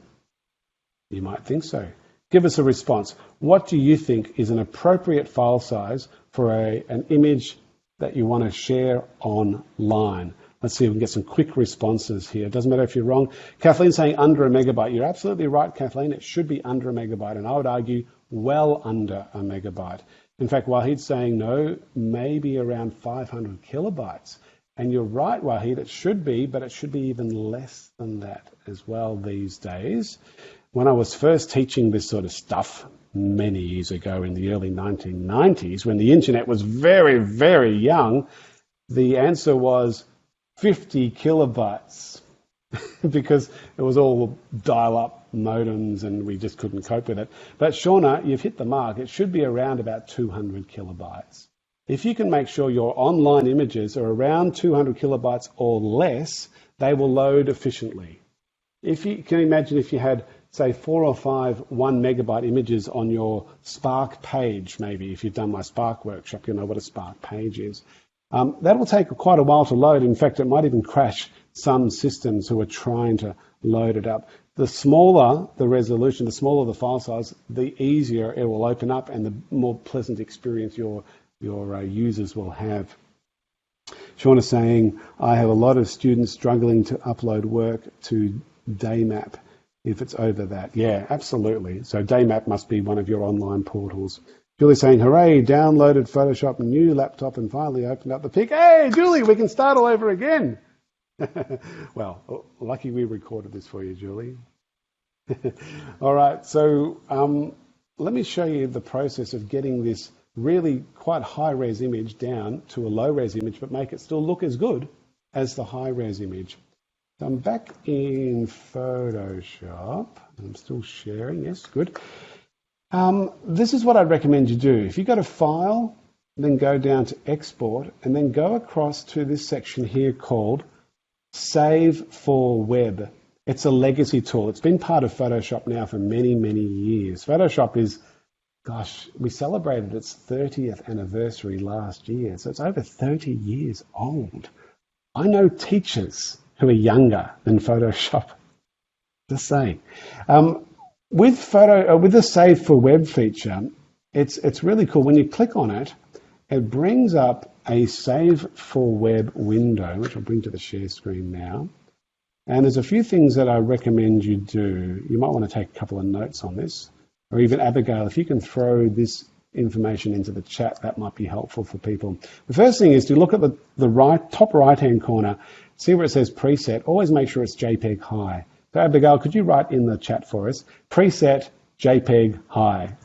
You might think so. Give us a response. What do you think is an appropriate file size for an image that you want to share online? Let's see if we can get some quick responses here. It doesn't matter if you're wrong. Kathleen's saying under a megabyte. You're absolutely right, Kathleen. It should be under a megabyte, and I would argue well under a megabyte. In fact, Wahid's saying no, maybe around 500 kilobytes. And you're right, Wahid, it should be, but it should be even less than that as well these days. When I was first teaching this sort of stuff many years ago in the early 1990s, when the internet was very, very young, the answer was 50 kilobytes because it was all dial-up modems and we just couldn't cope with it. But Shauna, you've hit the mark. It should be around about 200 kilobytes. If you can make sure your online images are around 200 kilobytes or less, they will load efficiently. If you can imagine if you had, say, 4 or 5 1 megabyte images on your Spark page, maybe if you've done my Spark workshop, you'll know what a Spark page is. That will take quite a while to load. In fact, it might even crash some systems who are trying to load it up. The smaller the resolution, the smaller the file size, the easier it will open up and the more pleasant experience your users will have. Sean is saying, I have a lot of students struggling to upload work to Daymap if it's over that. Yeah, absolutely. So Daymap must be one of your online portals. Julie's saying, hooray, downloaded Photoshop, new laptop, and finally opened up the pic. Hey, Julie, we can start all over again. Well, lucky we recorded this for you, Julie. All right, so let me show you the process of getting this really quite high-res image down to a low-res image, but make it still look as good as the high-res image. So I'm back in Photoshop. I'm still sharing, yes, good. This is what I'd recommend you do. If you've got a file, then go down to Export, and then go across to this section here called Save for Web. It's a legacy tool. It's been part of Photoshop now for many, many years. Photoshop is, gosh, we celebrated its 30th anniversary last year, so it's over 30 years old. I know teachers who are younger than Photoshop, just saying. With the Save for Web feature, it's really cool. When you click on it, it brings up a Save for Web window, which I'll bring to the share screen now. And there's a few things that I recommend you do. You might want to take a couple of notes on this, or even Abigail, if you can throw this information into the chat, that might be helpful for people. The first thing is to look at the top right-hand corner, see where it says preset. Always make sure it's JPEG high. So Abigail, could you write in the chat for us, preset JPEG high?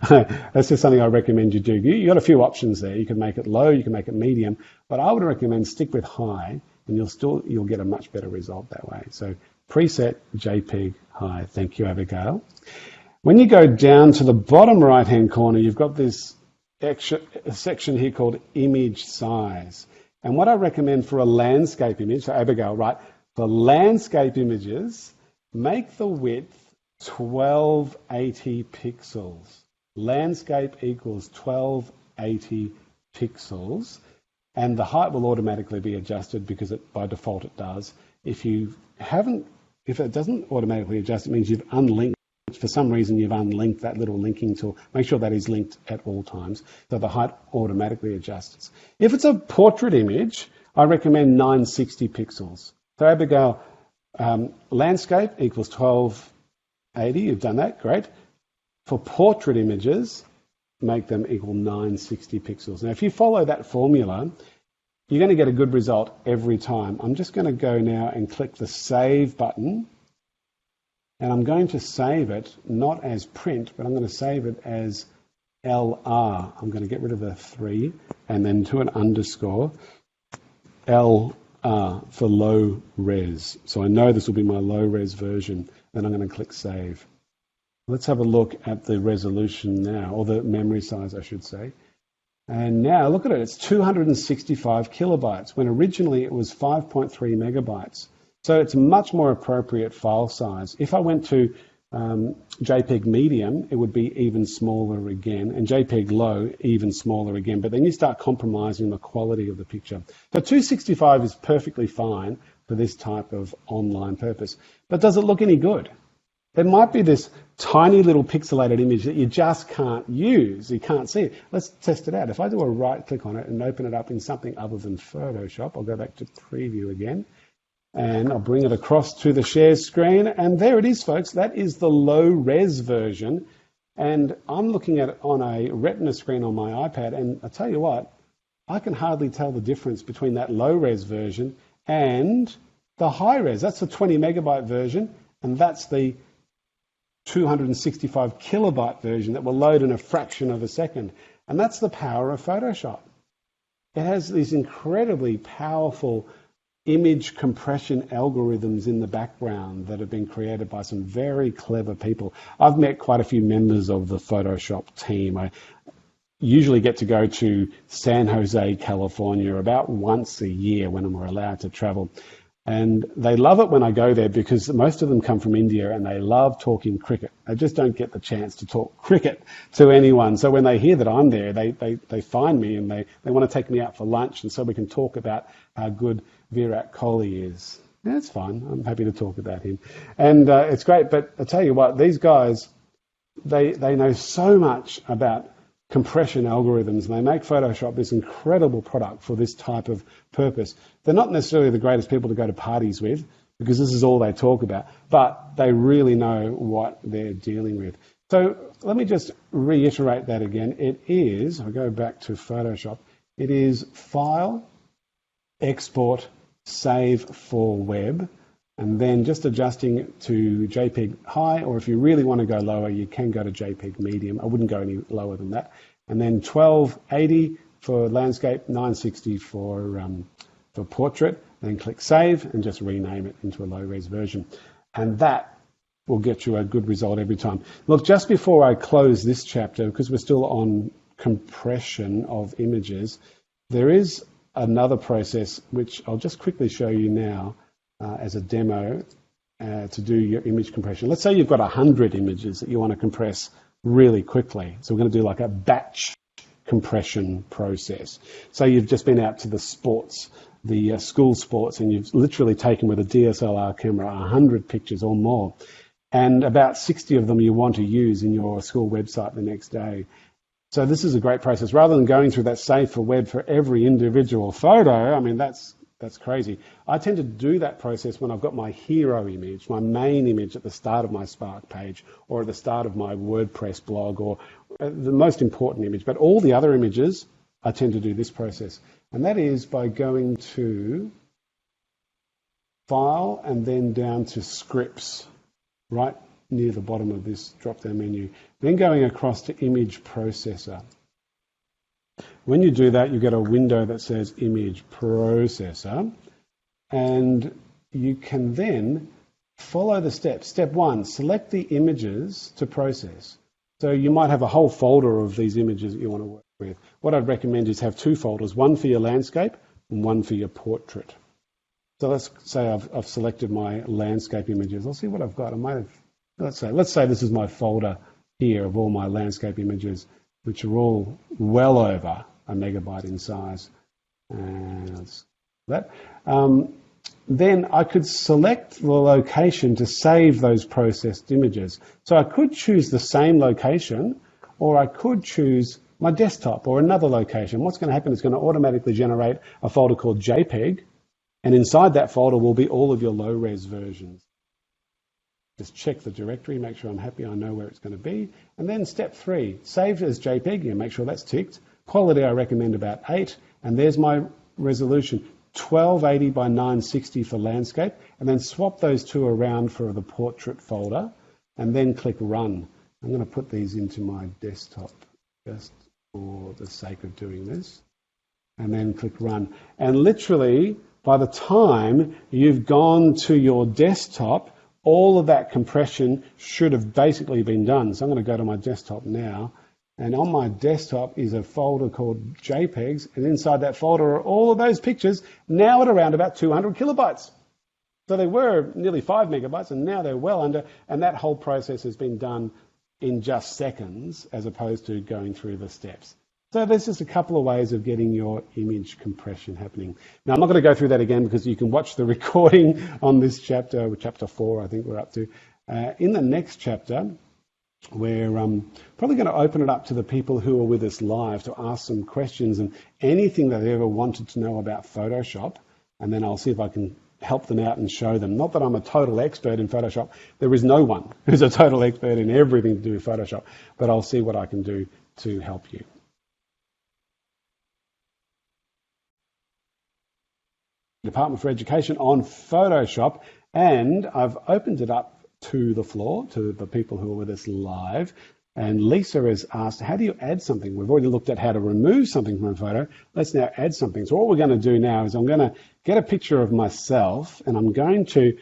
That's just something I recommend you do. You've got a few options there. You can make it low, you can make it medium, but I would recommend stick with high, and you'll get a much better result that way. So preset JPEG high. Thank you, Abigail. When you go down to the bottom right-hand corner, you've got this section here called image size. And what I recommend for a landscape image, so Abigail, right, for landscape images, make the width 1280 pixels. landscape equals 1280 pixels, and the height will automatically be adjusted because by default it does. If it doesn't automatically adjust, it means you've unlinked. For some reason, you've unlinked that little linking tool. Make sure that is linked at all times, so the height automatically adjusts. If it's a portrait image, I recommend 960 pixels. So Abigail, landscape equals 1280. You've done that, great. For portrait images, make them equal 960 pixels. Now, if you follow that formula, you're going to get a good result every time. I'm just going to go now and click the Save button. And I'm going to save it not as print, but I'm going to save it as LR. I'm going to get rid of the 3 and then to an underscore, LR for low res. So I know this will be my low res version. Then I'm going to click Save. Let's have a look at the resolution now, or the memory size, I should say. And now look at it, it's 265 kilobytes, when originally it was 5.3 megabytes. So it's a much more appropriate file size. If I went to JPEG medium, it would be even smaller again, and JPEG low, even smaller again. But then you start compromising the quality of the picture. So 265 is perfectly fine for this type of online purpose. But does it look any good? There might be this tiny little pixelated image that you just can't use. You can't see it. Let's test it out. If I do a right click on it and open it up in something other than Photoshop, I'll go back to preview again. And I'll bring it across to the share screen. And there it is, folks. That is the low res version. And I'm looking at it on a Retina screen on my iPad. And I tell you what, I can hardly tell the difference between that low res version and the high res. That's the 20 megabyte version. And that's the 265 kilobyte version that will load in a fraction of a second. And that's the power of Photoshop. It has these incredibly powerful image compression algorithms in the background that have been created by some very clever people. I've met quite a few members of the Photoshop team. I usually get to go to San Jose, California about once a year when we're allowed to travel. And they love it when I go there because most of them come from India and they love talking cricket. They just don't get the chance to talk cricket to anyone. So when they hear that I'm there, they find me and they want to take me out for lunch, and so we can talk about how good Virat Kohli is. Yeah, it's fine. I'm happy to talk about him. And it's great. But I tell you what, these guys, they know so much about compression algorithms, and they make Photoshop this incredible product for this type of purpose. They're not necessarily the greatest people to go to parties with because this is all they talk about, but they really know what they're dealing with. So let me just reiterate that again. It is, I'll go back to Photoshop, it is File, Export, Save for Web, and then just adjusting it to JPEG high, or if you really want to go lower, you can go to JPEG medium. I wouldn't go any lower than that. And then 1280 for landscape, 960 for portrait, then click Save and just rename it into a low-res version. And that will get you a good result every time. Look, just before I close this chapter, because we're still on compression of images, there is another process which I'll just quickly show you now as a demo to do your image compression. Let's say you've got 100 images that you want to compress really quickly. So we're going to do like a batch compression process. So you've just been out to the sports, the school sports, and you've literally taken with a DSLR camera 100 pictures or more. And about 60 of them you want to use in your school website the next day. So this is a great process. Rather than going through that Save for Web for every individual photo, I mean, that's crazy. I tend to do that process when I've got my hero image, my main image at the start of my Spark page or at the start of my WordPress blog, or the most important image. But all the other images, I tend to do this process. And that is by going to File and then down to Scripts, right near the bottom of this drop-down menu. Then going across to Image Processor. When you do that, you get a window that says Image Processor, and you can then follow the steps. Step 1, select the images to process. So you might have a whole folder of these images that you want to work with. What I'd recommend is have 2 folders, one for your landscape and one for your portrait. So let's say I've selected my landscape images. I'll see what I've got. I might have, let's say this is my folder here of all my landscape images, which are all well over a megabyte in size. And that's that. Then I could select the location to save those processed images. So I could choose the same location, or I could choose my desktop or another location. What's going to happen is going to automatically generate a folder called Jpeg, and inside that folder will be all of your low-res versions. Just check the directory, make sure I'm happy, I know where it's going to be. And then step 3, save as Jpeg, make sure that's ticked. Quality I recommend about 8, and there's my resolution. 1280 by 960 for landscape, and then swap those two around for the portrait folder, and then click Run. I'm going to put these into my desktop just for the sake of doing this, and then click Run. And literally, by the time you've gone to your desktop, all of that compression should have basically been done. So I'm going to go to my desktop now. And on my desktop is a folder called JPEGs, and inside that folder are all of those pictures, now at around about 200 kilobytes. So they were nearly 5 megabytes, and now they're well under, and that whole process has been done in just seconds, as opposed to going through the steps. So there's just a couple of ways of getting your image compression happening. Now, I'm not going to go through that again, because you can watch the recording on this chapter, chapter 4, I think we're up to. In the next chapter, we're probably going to open it up to the people who are with us live to ask some questions and anything that they ever wanted to know about Photoshop, and then I'll see if I can help them out and show them. Not that I'm a total expert in Photoshop. There is no one who's a total expert in everything to do with Photoshop, but I'll see what I can do to help you. Department for Education on Photoshop, and I've opened it up to the floor, to the people who are with us live. And Lisa has asked, how do you add something? We've already looked at how to remove something from a photo. Let's now add something. So what we're going to do now is I'm going to get a picture of myself, and I'm going to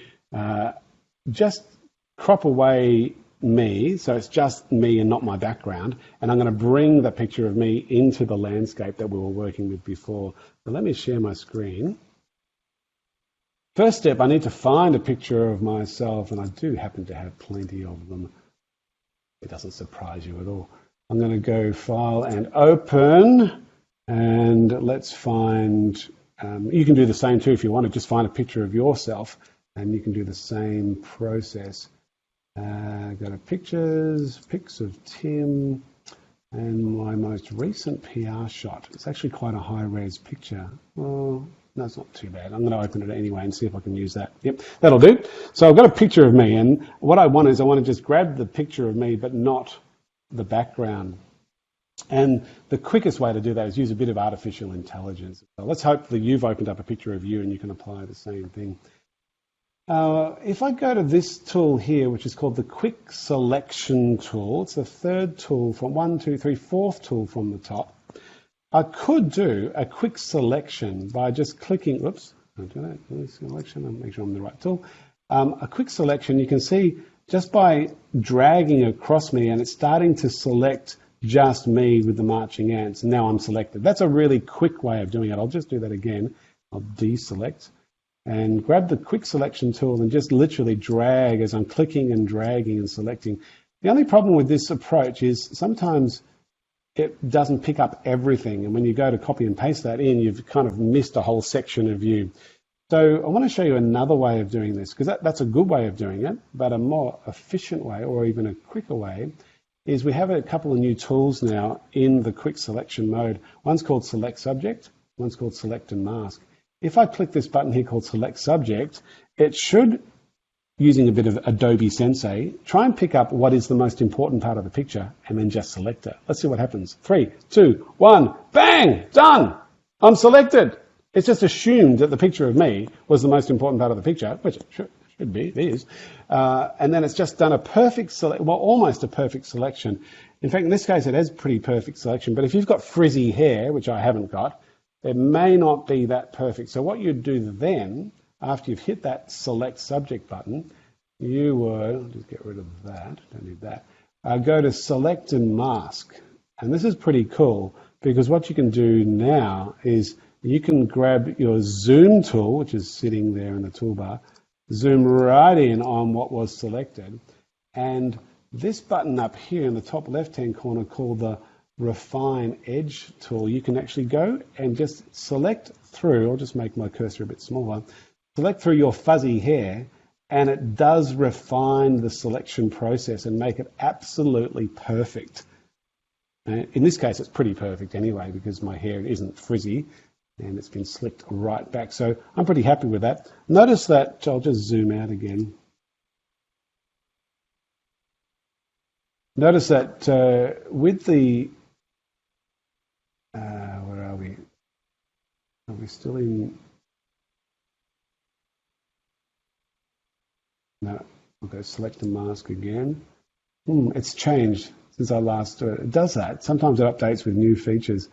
just crop away me, so it's just me and not my background, and I'm going to bring the picture of me into the landscape that we were working with before. So let me share my screen. First step, I need to find a picture of myself, and I do happen to have plenty of them. It doesn't surprise you at all. I'm going to go File and Open, and let's find, you can do the same too if you want to, just find a picture of yourself, and you can do the same process. Go to Pictures, Pics of Tim, and my most recent PR shot. It's actually quite a high-res picture. Well, no, it's not too bad. I'm going to open it anyway and see if I can use that. Yep, that'll do. So I've got a picture of me, and what I want is I want to just grab the picture of me, but not the background. And the quickest way to do that is use a bit of artificial intelligence. So let's hope that you've opened up a picture of you and you can apply the same thing. If I go to this tool here, which is called the Quick Selection tool, it's the third tool from fourth tool from the top. I could do a quick selection by just clicking, oops, I'll do that, selection, I'll make sure I'm in the right tool. A quick selection, you can see just by dragging across me, and it's starting to select just me with the marching ants. Now I'm selected. That's a really quick way of doing it. I'll just do that again. I'll deselect and grab the quick selection tool and just literally drag as I'm clicking and dragging and selecting. The only problem with this approach is sometimes it doesn't pick up everything, and when you go to copy and paste that in, you've kind of missed a whole section of you. So I want to show you another way of doing this, because that's a good way of doing it, but a more efficient way, or even a quicker way, is we have a couple of new tools now in the quick selection mode. One's called Select Subject, one's called Select and Mask. If I click this button here called Select Subject, it should, using a bit of Adobe Sensei, try and pick up what is the most important part of the picture and then just select it. Let's see what happens. 3, 2, 1, bang, done. I'm selected. It's just assumed that the picture of me was the most important part of the picture, which it should be, it is. And then it's just done a perfect selection, well, almost a perfect selection. In fact, in this case, it has pretty perfect selection, but if you've got frizzy hair, which I haven't got, it may not be that perfect. So what you'd do then, after you've hit that Select Subject button, you would, just get rid of that, don't need that, go to Select and Mask. And this is pretty cool, because what you can do now is you can grab your Zoom tool, which is sitting there in the toolbar, zoom right in on what was selected, and this button up here in the top left-hand corner called the Refine Edge tool, you can actually go and just select through, I'll just make my cursor a bit smaller, select through your fuzzy hair, and it does refine the selection process and make it absolutely perfect. In this case, it's pretty perfect anyway because my hair isn't frizzy and it's been slicked right back. So I'm pretty happy with that. Notice that, I'll just zoom out again. Notice that with the, where are we? Are we still in? No, I'll go select the mask again. It's changed since I last do it. It does that. Sometimes it updates with new features.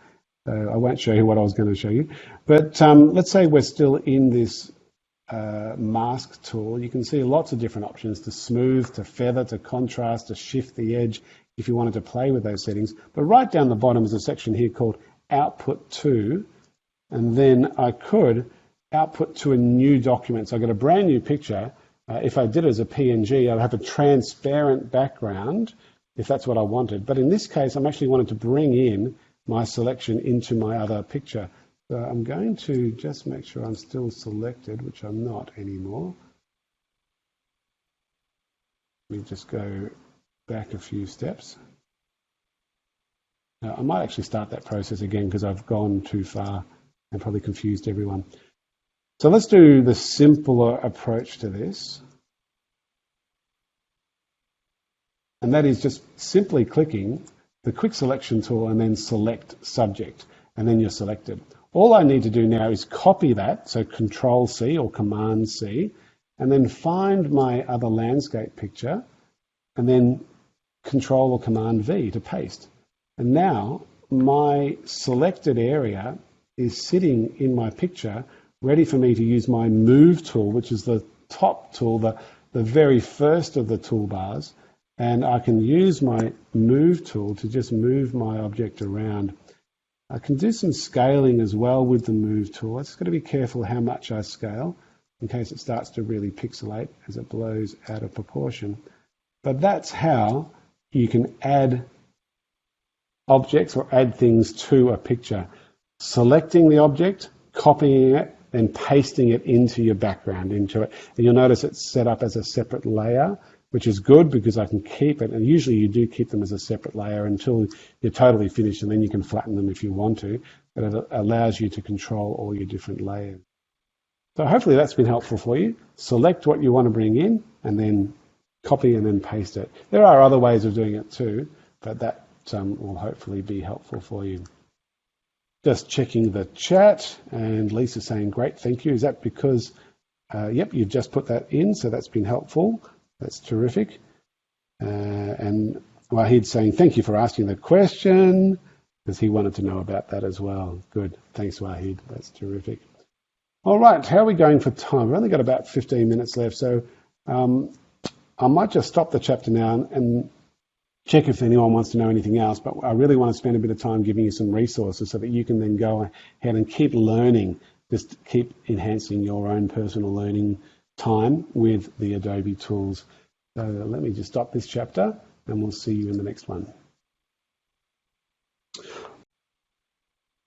So I won't show you what I was going to show you. But let's say we're still in this mask tool. You can see lots of different options to smooth, to feather, to contrast, to shift the edge if you wanted to play with those settings. But right down the bottom is a section here called Output To. And then I could output to a new document. So I've got a brand new picture. If I did it as a PNG, I'd have a transparent background if that's what I wanted. But in this case, I'm actually wanting to bring in my selection into my other picture. So I'm going to just make sure I'm still selected, which I'm not anymore. Let me just go back a few steps. Now, I might actually start that process again because I've gone too far and probably confused everyone. So let's do the simpler approach to this. And that is just simply clicking the quick selection tool and then select subject, and then you're selected. All I need to do now is copy that, so Control C or Command C, and then find my other landscape picture, and then Control or Command V to paste. And now my selected area is sitting in my picture, ready for me to use my Move tool, which is the top tool, the very first of the toolbars. And I can use my Move tool to just move my object around. I can do some scaling as well with the Move tool. I just got to be careful how much I scale in case it starts to really pixelate as it blows out of proportion. But that's how you can add objects or add things to a picture. Selecting the object, copying it, then pasting it into your background, into it. And you'll notice it's set up as a separate layer, which is good because I can keep it, and usually you do keep them as a separate layer until you're totally finished, and then you can flatten them if you want to, but it allows you to control all your different layers. So hopefully that's been helpful for you. Select what you want to bring in, and then copy and then paste it. There are other ways of doing it too, but that will hopefully be helpful for you. Just checking the chat, and Lisa saying, great, thank you. Is that because, yep, you've just put that in, so that's been helpful. That's terrific. And Wahid saying, thank you for asking the question, because he wanted to know about that as well. Good. Thanks, Wahid. That's terrific. All right. How are we going for time? We've only got about 15 minutes left. So I might just stop the chapter now and check if anyone wants to know anything else. But I really want to spend a bit of time giving you some resources so that you can then go ahead and keep learning, just keep enhancing your own personal learning time with the Adobe tools. So let me just stop this chapter and we'll see you in the next one.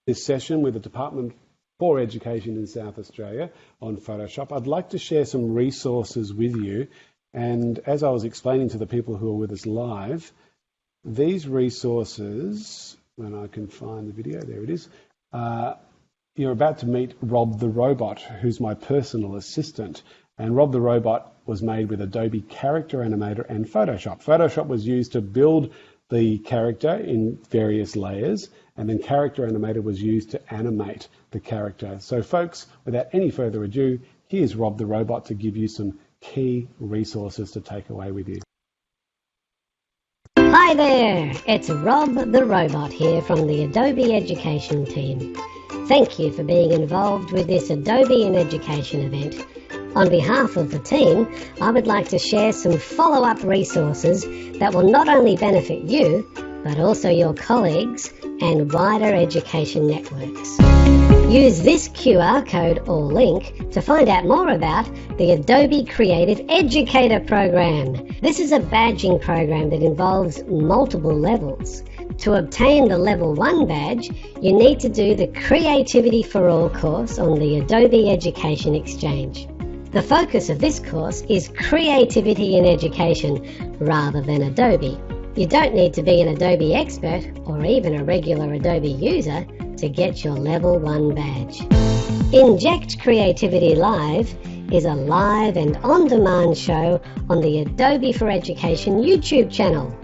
This session with the Department for Education in South Australia on Photoshop, I'd like to share some resources with you. And as I was explaining to the people who are with us live, these resources, when I can find the video, there it is, you're about to meet Rob the Robot, who's my personal assistant. And Rob the Robot was made with Adobe Character Animator and Photoshop. Photoshop was used to build the character in various layers, and then Character Animator was used to animate the character. So folks, without any further ado, here's Rob the Robot to give you some key resources to take away with you. Hi there, it's Rob the Robot here from the Adobe Education team. Thank you for being involved with this Adobe in Education event. On behalf of the team, I would like to share some follow-up resources that will not only benefit you, but also your colleagues and wider education networks. Use this QR code or link to find out more about the Adobe Creative Educator program. This is a badging program that involves multiple levels. To obtain the Level 1 badge, you need to do the Creativity for All course on the Adobe Education Exchange. The focus of this course is creativity in education rather than Adobe. You don't need to be an Adobe expert or even a regular Adobe user to get your Level 1 badge. Inject Creativity Live is a live and on-demand show on the Adobe for Education YouTube channel.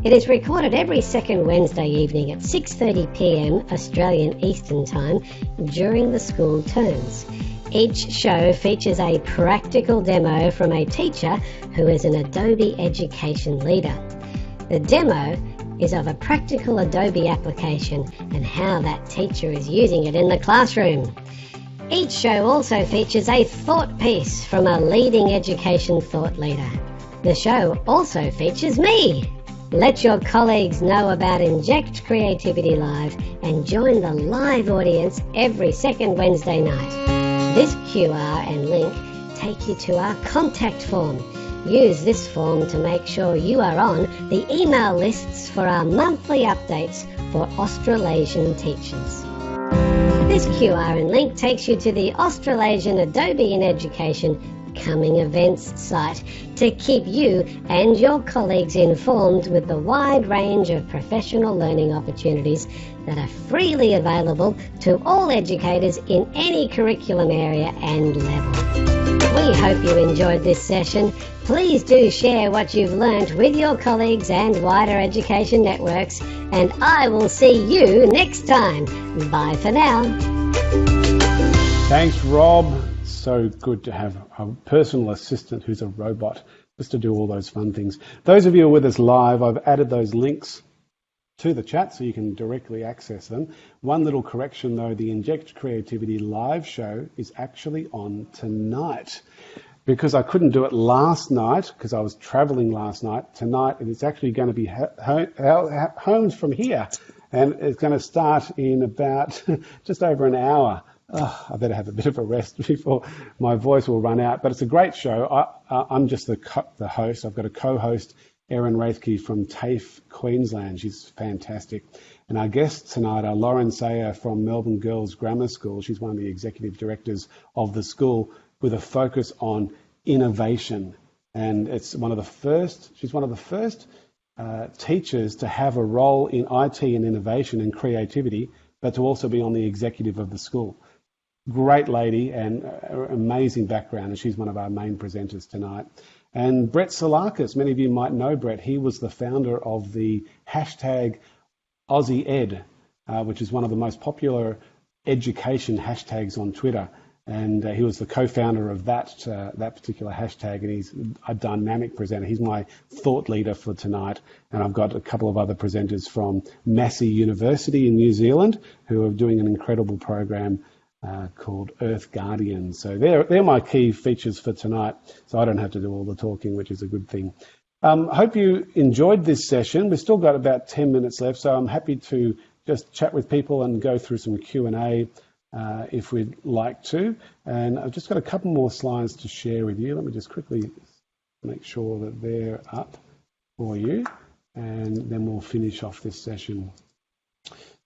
It is recorded every second Wednesday evening at 6:30 p.m. Australian Eastern Time during the school terms. Each show features a practical demo from a teacher who is an Adobe education leader. The demo is of a practical Adobe application and how that teacher is using it in the classroom. Each show also features a thought piece from a leading education thought leader. The show also features me. Let your colleagues know about Inject Creativity Live and join the live audience every second Wednesday night. This QR and link take you to our contact form. Use this form to make sure you are on the email lists for our monthly updates for Australasian teachers. This QR and link takes you to the Australasian Adobe in Education Coming Events site to keep you and your colleagues informed with the wide range of professional learning opportunities that are freely available to all educators in any curriculum area and level. We hope you enjoyed this session. Please do share what you've learnt with your colleagues and wider education networks, and I will see you next time. Bye for now. Thanks, Rob. So good to have a personal assistant who's a robot just to do all those fun things. Those of you who are with us live, I've added those links to the chat so you can directly access them. One little correction though, the Inject Creativity live show is actually on tonight. Because I couldn't do it last night, because I was traveling last night, tonight it's actually going to be homed from here. And it's going to start in about just over an hour. Oh, I better have a bit of a rest before my voice will run out. But it's a great show. I'm just the host. I've got a co-host, Erin Raithke from TAFE, Queensland. She's fantastic. And our guests tonight are Lauren Sayer from Melbourne Girls Grammar School. She's one of the executive directors of the school with a focus on innovation. And she's one of the first teachers to have a role in IT and innovation and creativity, but to also be on the executive of the school. Great lady and amazing background, and she's one of our main presenters tonight. And Brett Salakis, many of you might know Brett. He was the founder of the hashtag AussieEd, which is one of the most popular education hashtags on Twitter. And he was the co-founder of that particular hashtag, and he's a dynamic presenter. He's my thought leader for tonight. And I've got a couple of other presenters from Massey University in New Zealand who are doing an incredible program called Earth Guardians. So they're my key features for tonight, so I don't have to do all the talking, which is a good thing. Hope you enjoyed this session. We've still got about 10 minutes left, so I'm happy to just chat with people and go through some Q&A if we'd like to. And I've just got a couple more slides to share with you. Let me just quickly make sure that they're up for you, and then we'll finish off this session.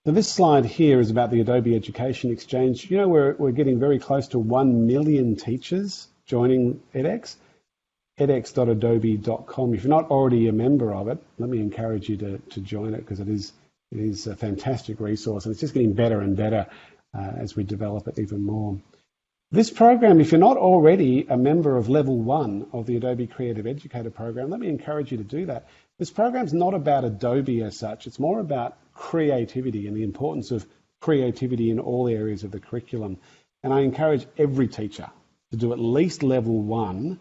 So this slide here is about the Adobe Education Exchange. You know, we're getting very close to 1 million teachers joining edX, edX.adobe.com. If you're not already a member of it, let me encourage you to join it, because it is a fantastic resource, and it's just getting better and better as we develop it even more. This program, if you're not already a member of Level 1 of the Adobe Creative Educator program, let me encourage you to do that. This program's not about Adobe as such. It's more about creativity and the importance of creativity in all areas of the curriculum. And I encourage every teacher to do at least Level 1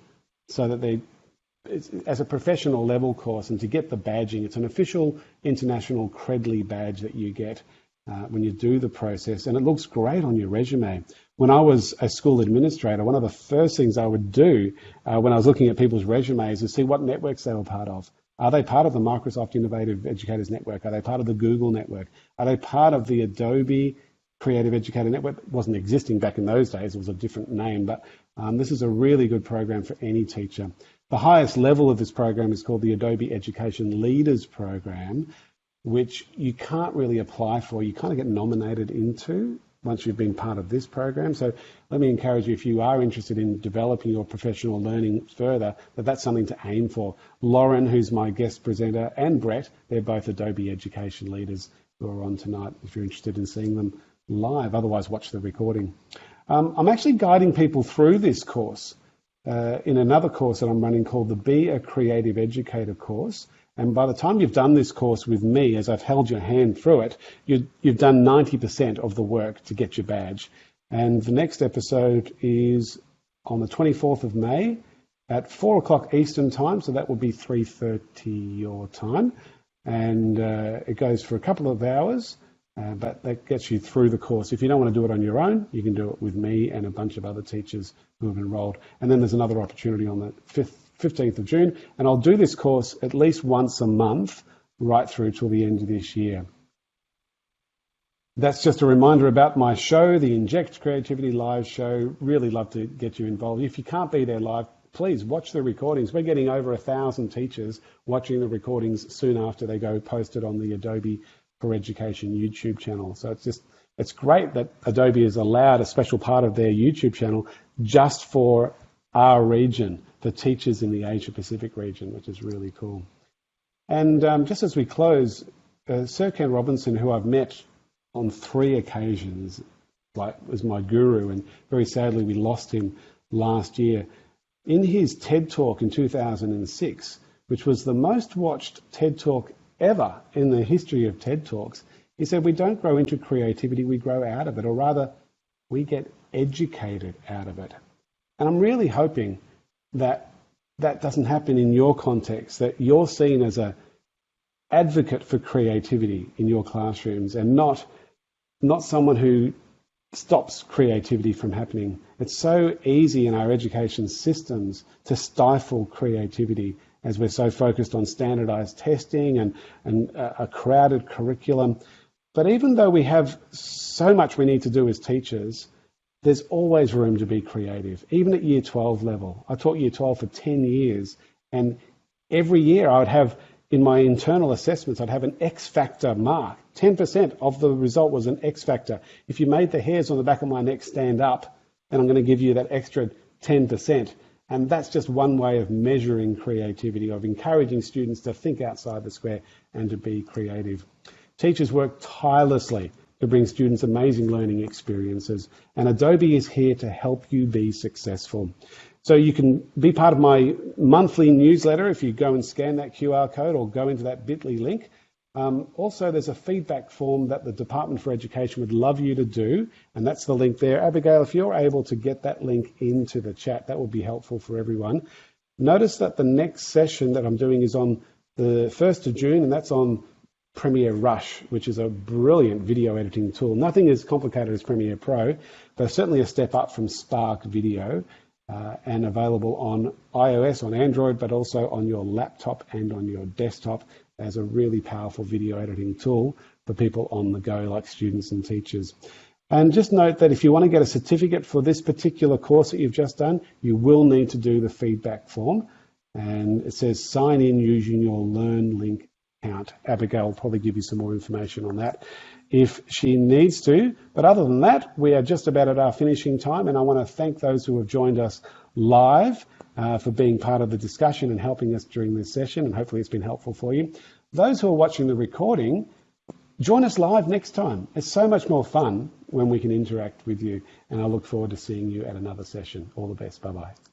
so that it's as a professional level course, and to get the badging. It's an official international Credly badge that you get when you do the process, and it looks great on your resume. When I was a school administrator, one of the first things I would do when I was looking at people's resumes is see what networks they were part of. Are they part of the Microsoft Innovative Educators Network? Are they part of the Google Network? Are they part of the Adobe Creative Educator Network? It wasn't existing back in those days. It was a different name, but this is a really good program for any teacher. The highest level of this program is called the Adobe Education Leaders Program, which you can't really apply for. You kind of get nominated into once you've been part of this program. So let me encourage you, if you are interested in developing your professional learning further, that's something to aim for. Lauren, who's my guest presenter, and Brett, they're both Adobe Education Leaders who are on tonight if you're interested in seeing them live. Otherwise, watch the recording. I'm actually guiding people through this course in another course that I'm running called the Be a Creative Educator course. And by the time you've done this course with me, as I've held your hand through it, you've done 90% of the work to get your badge. And the next episode is on the 24th of May at 4 o'clock Eastern time. So that will be 3:30 your time. And it goes for a couple of hours, but that gets you through the course. If you don't want to do it on your own, you can do it with me and a bunch of other teachers who have enrolled. And then there's another opportunity on the 15th of June, and I'll do this course at least once a month right through till the end of this year. That's just a reminder about my show, the Inject Creativity Live show. Really love to get you involved. If you can't be there live, please watch the recordings. We're getting over 1,000 teachers watching the recordings soon after they go posted on the Adobe for Education YouTube channel. So it's great that Adobe has allowed a special part of their YouTube channel just for our region, for teachers in the Asia Pacific region, which is really cool. And just as we close, Sir Ken Robinson, who I've met on 3 occasions, was my guru, and very sadly we lost him last year. In his TED Talk in 2006, which was the most watched TED Talk ever in the history of TED Talks, he said, we don't grow into creativity, we grow out of it, or rather, we get educated out of it. And I'm really hoping that that doesn't happen in your context, that you're seen as an advocate for creativity in your classrooms and not someone who stops creativity from happening. It's so easy in our education systems to stifle creativity as we're so focused on standardized testing and a crowded curriculum. But even though we have so much we need to do as teachers, there's always room to be creative, even at Year 12 level. I taught Year 12 for 10 years, and every year I would have, in my internal assessments, I'd have an X factor mark. 10% of the result was an X factor. If you made the hairs on the back of my neck stand up, then I'm going to give you that extra 10%. And that's just one way of measuring creativity, of encouraging students to think outside the square and to be creative. Teachers work tirelessly to bring students amazing learning experiences, and Adobe is here to help you be successful. So you can be part of my monthly newsletter if you go and scan that QR code or go into that bit.ly link. Also, there's a feedback form that the Department for Education would love you to do, and that's the link there. Abigail, if you're able to get that link into the chat, that would be helpful for everyone. Notice that the next session that I'm doing is on the 1st of June, and that's on Premiere Rush, which is a brilliant video editing tool. Nothing as complicated as Premiere Pro, but certainly a step up from Spark Video, and available on iOS, on Android, but also on your laptop and on your desktop as a really powerful video editing tool for people on the go, like students and teachers. And just note that if you want to get a certificate for this particular course that you've just done, you will need to do the feedback form. And it says sign in using your Learn link account. Abigail will probably give you some more information on that if she needs to. But other than that, we are just about at our finishing time, and I want to thank those who have joined us live for being part of the discussion and helping us during this session, and hopefully it's been helpful for you. Those who are watching the recording, join us live next time. It's so much more fun when we can interact with you, and I look forward to seeing you at another session. All the best. Bye-bye.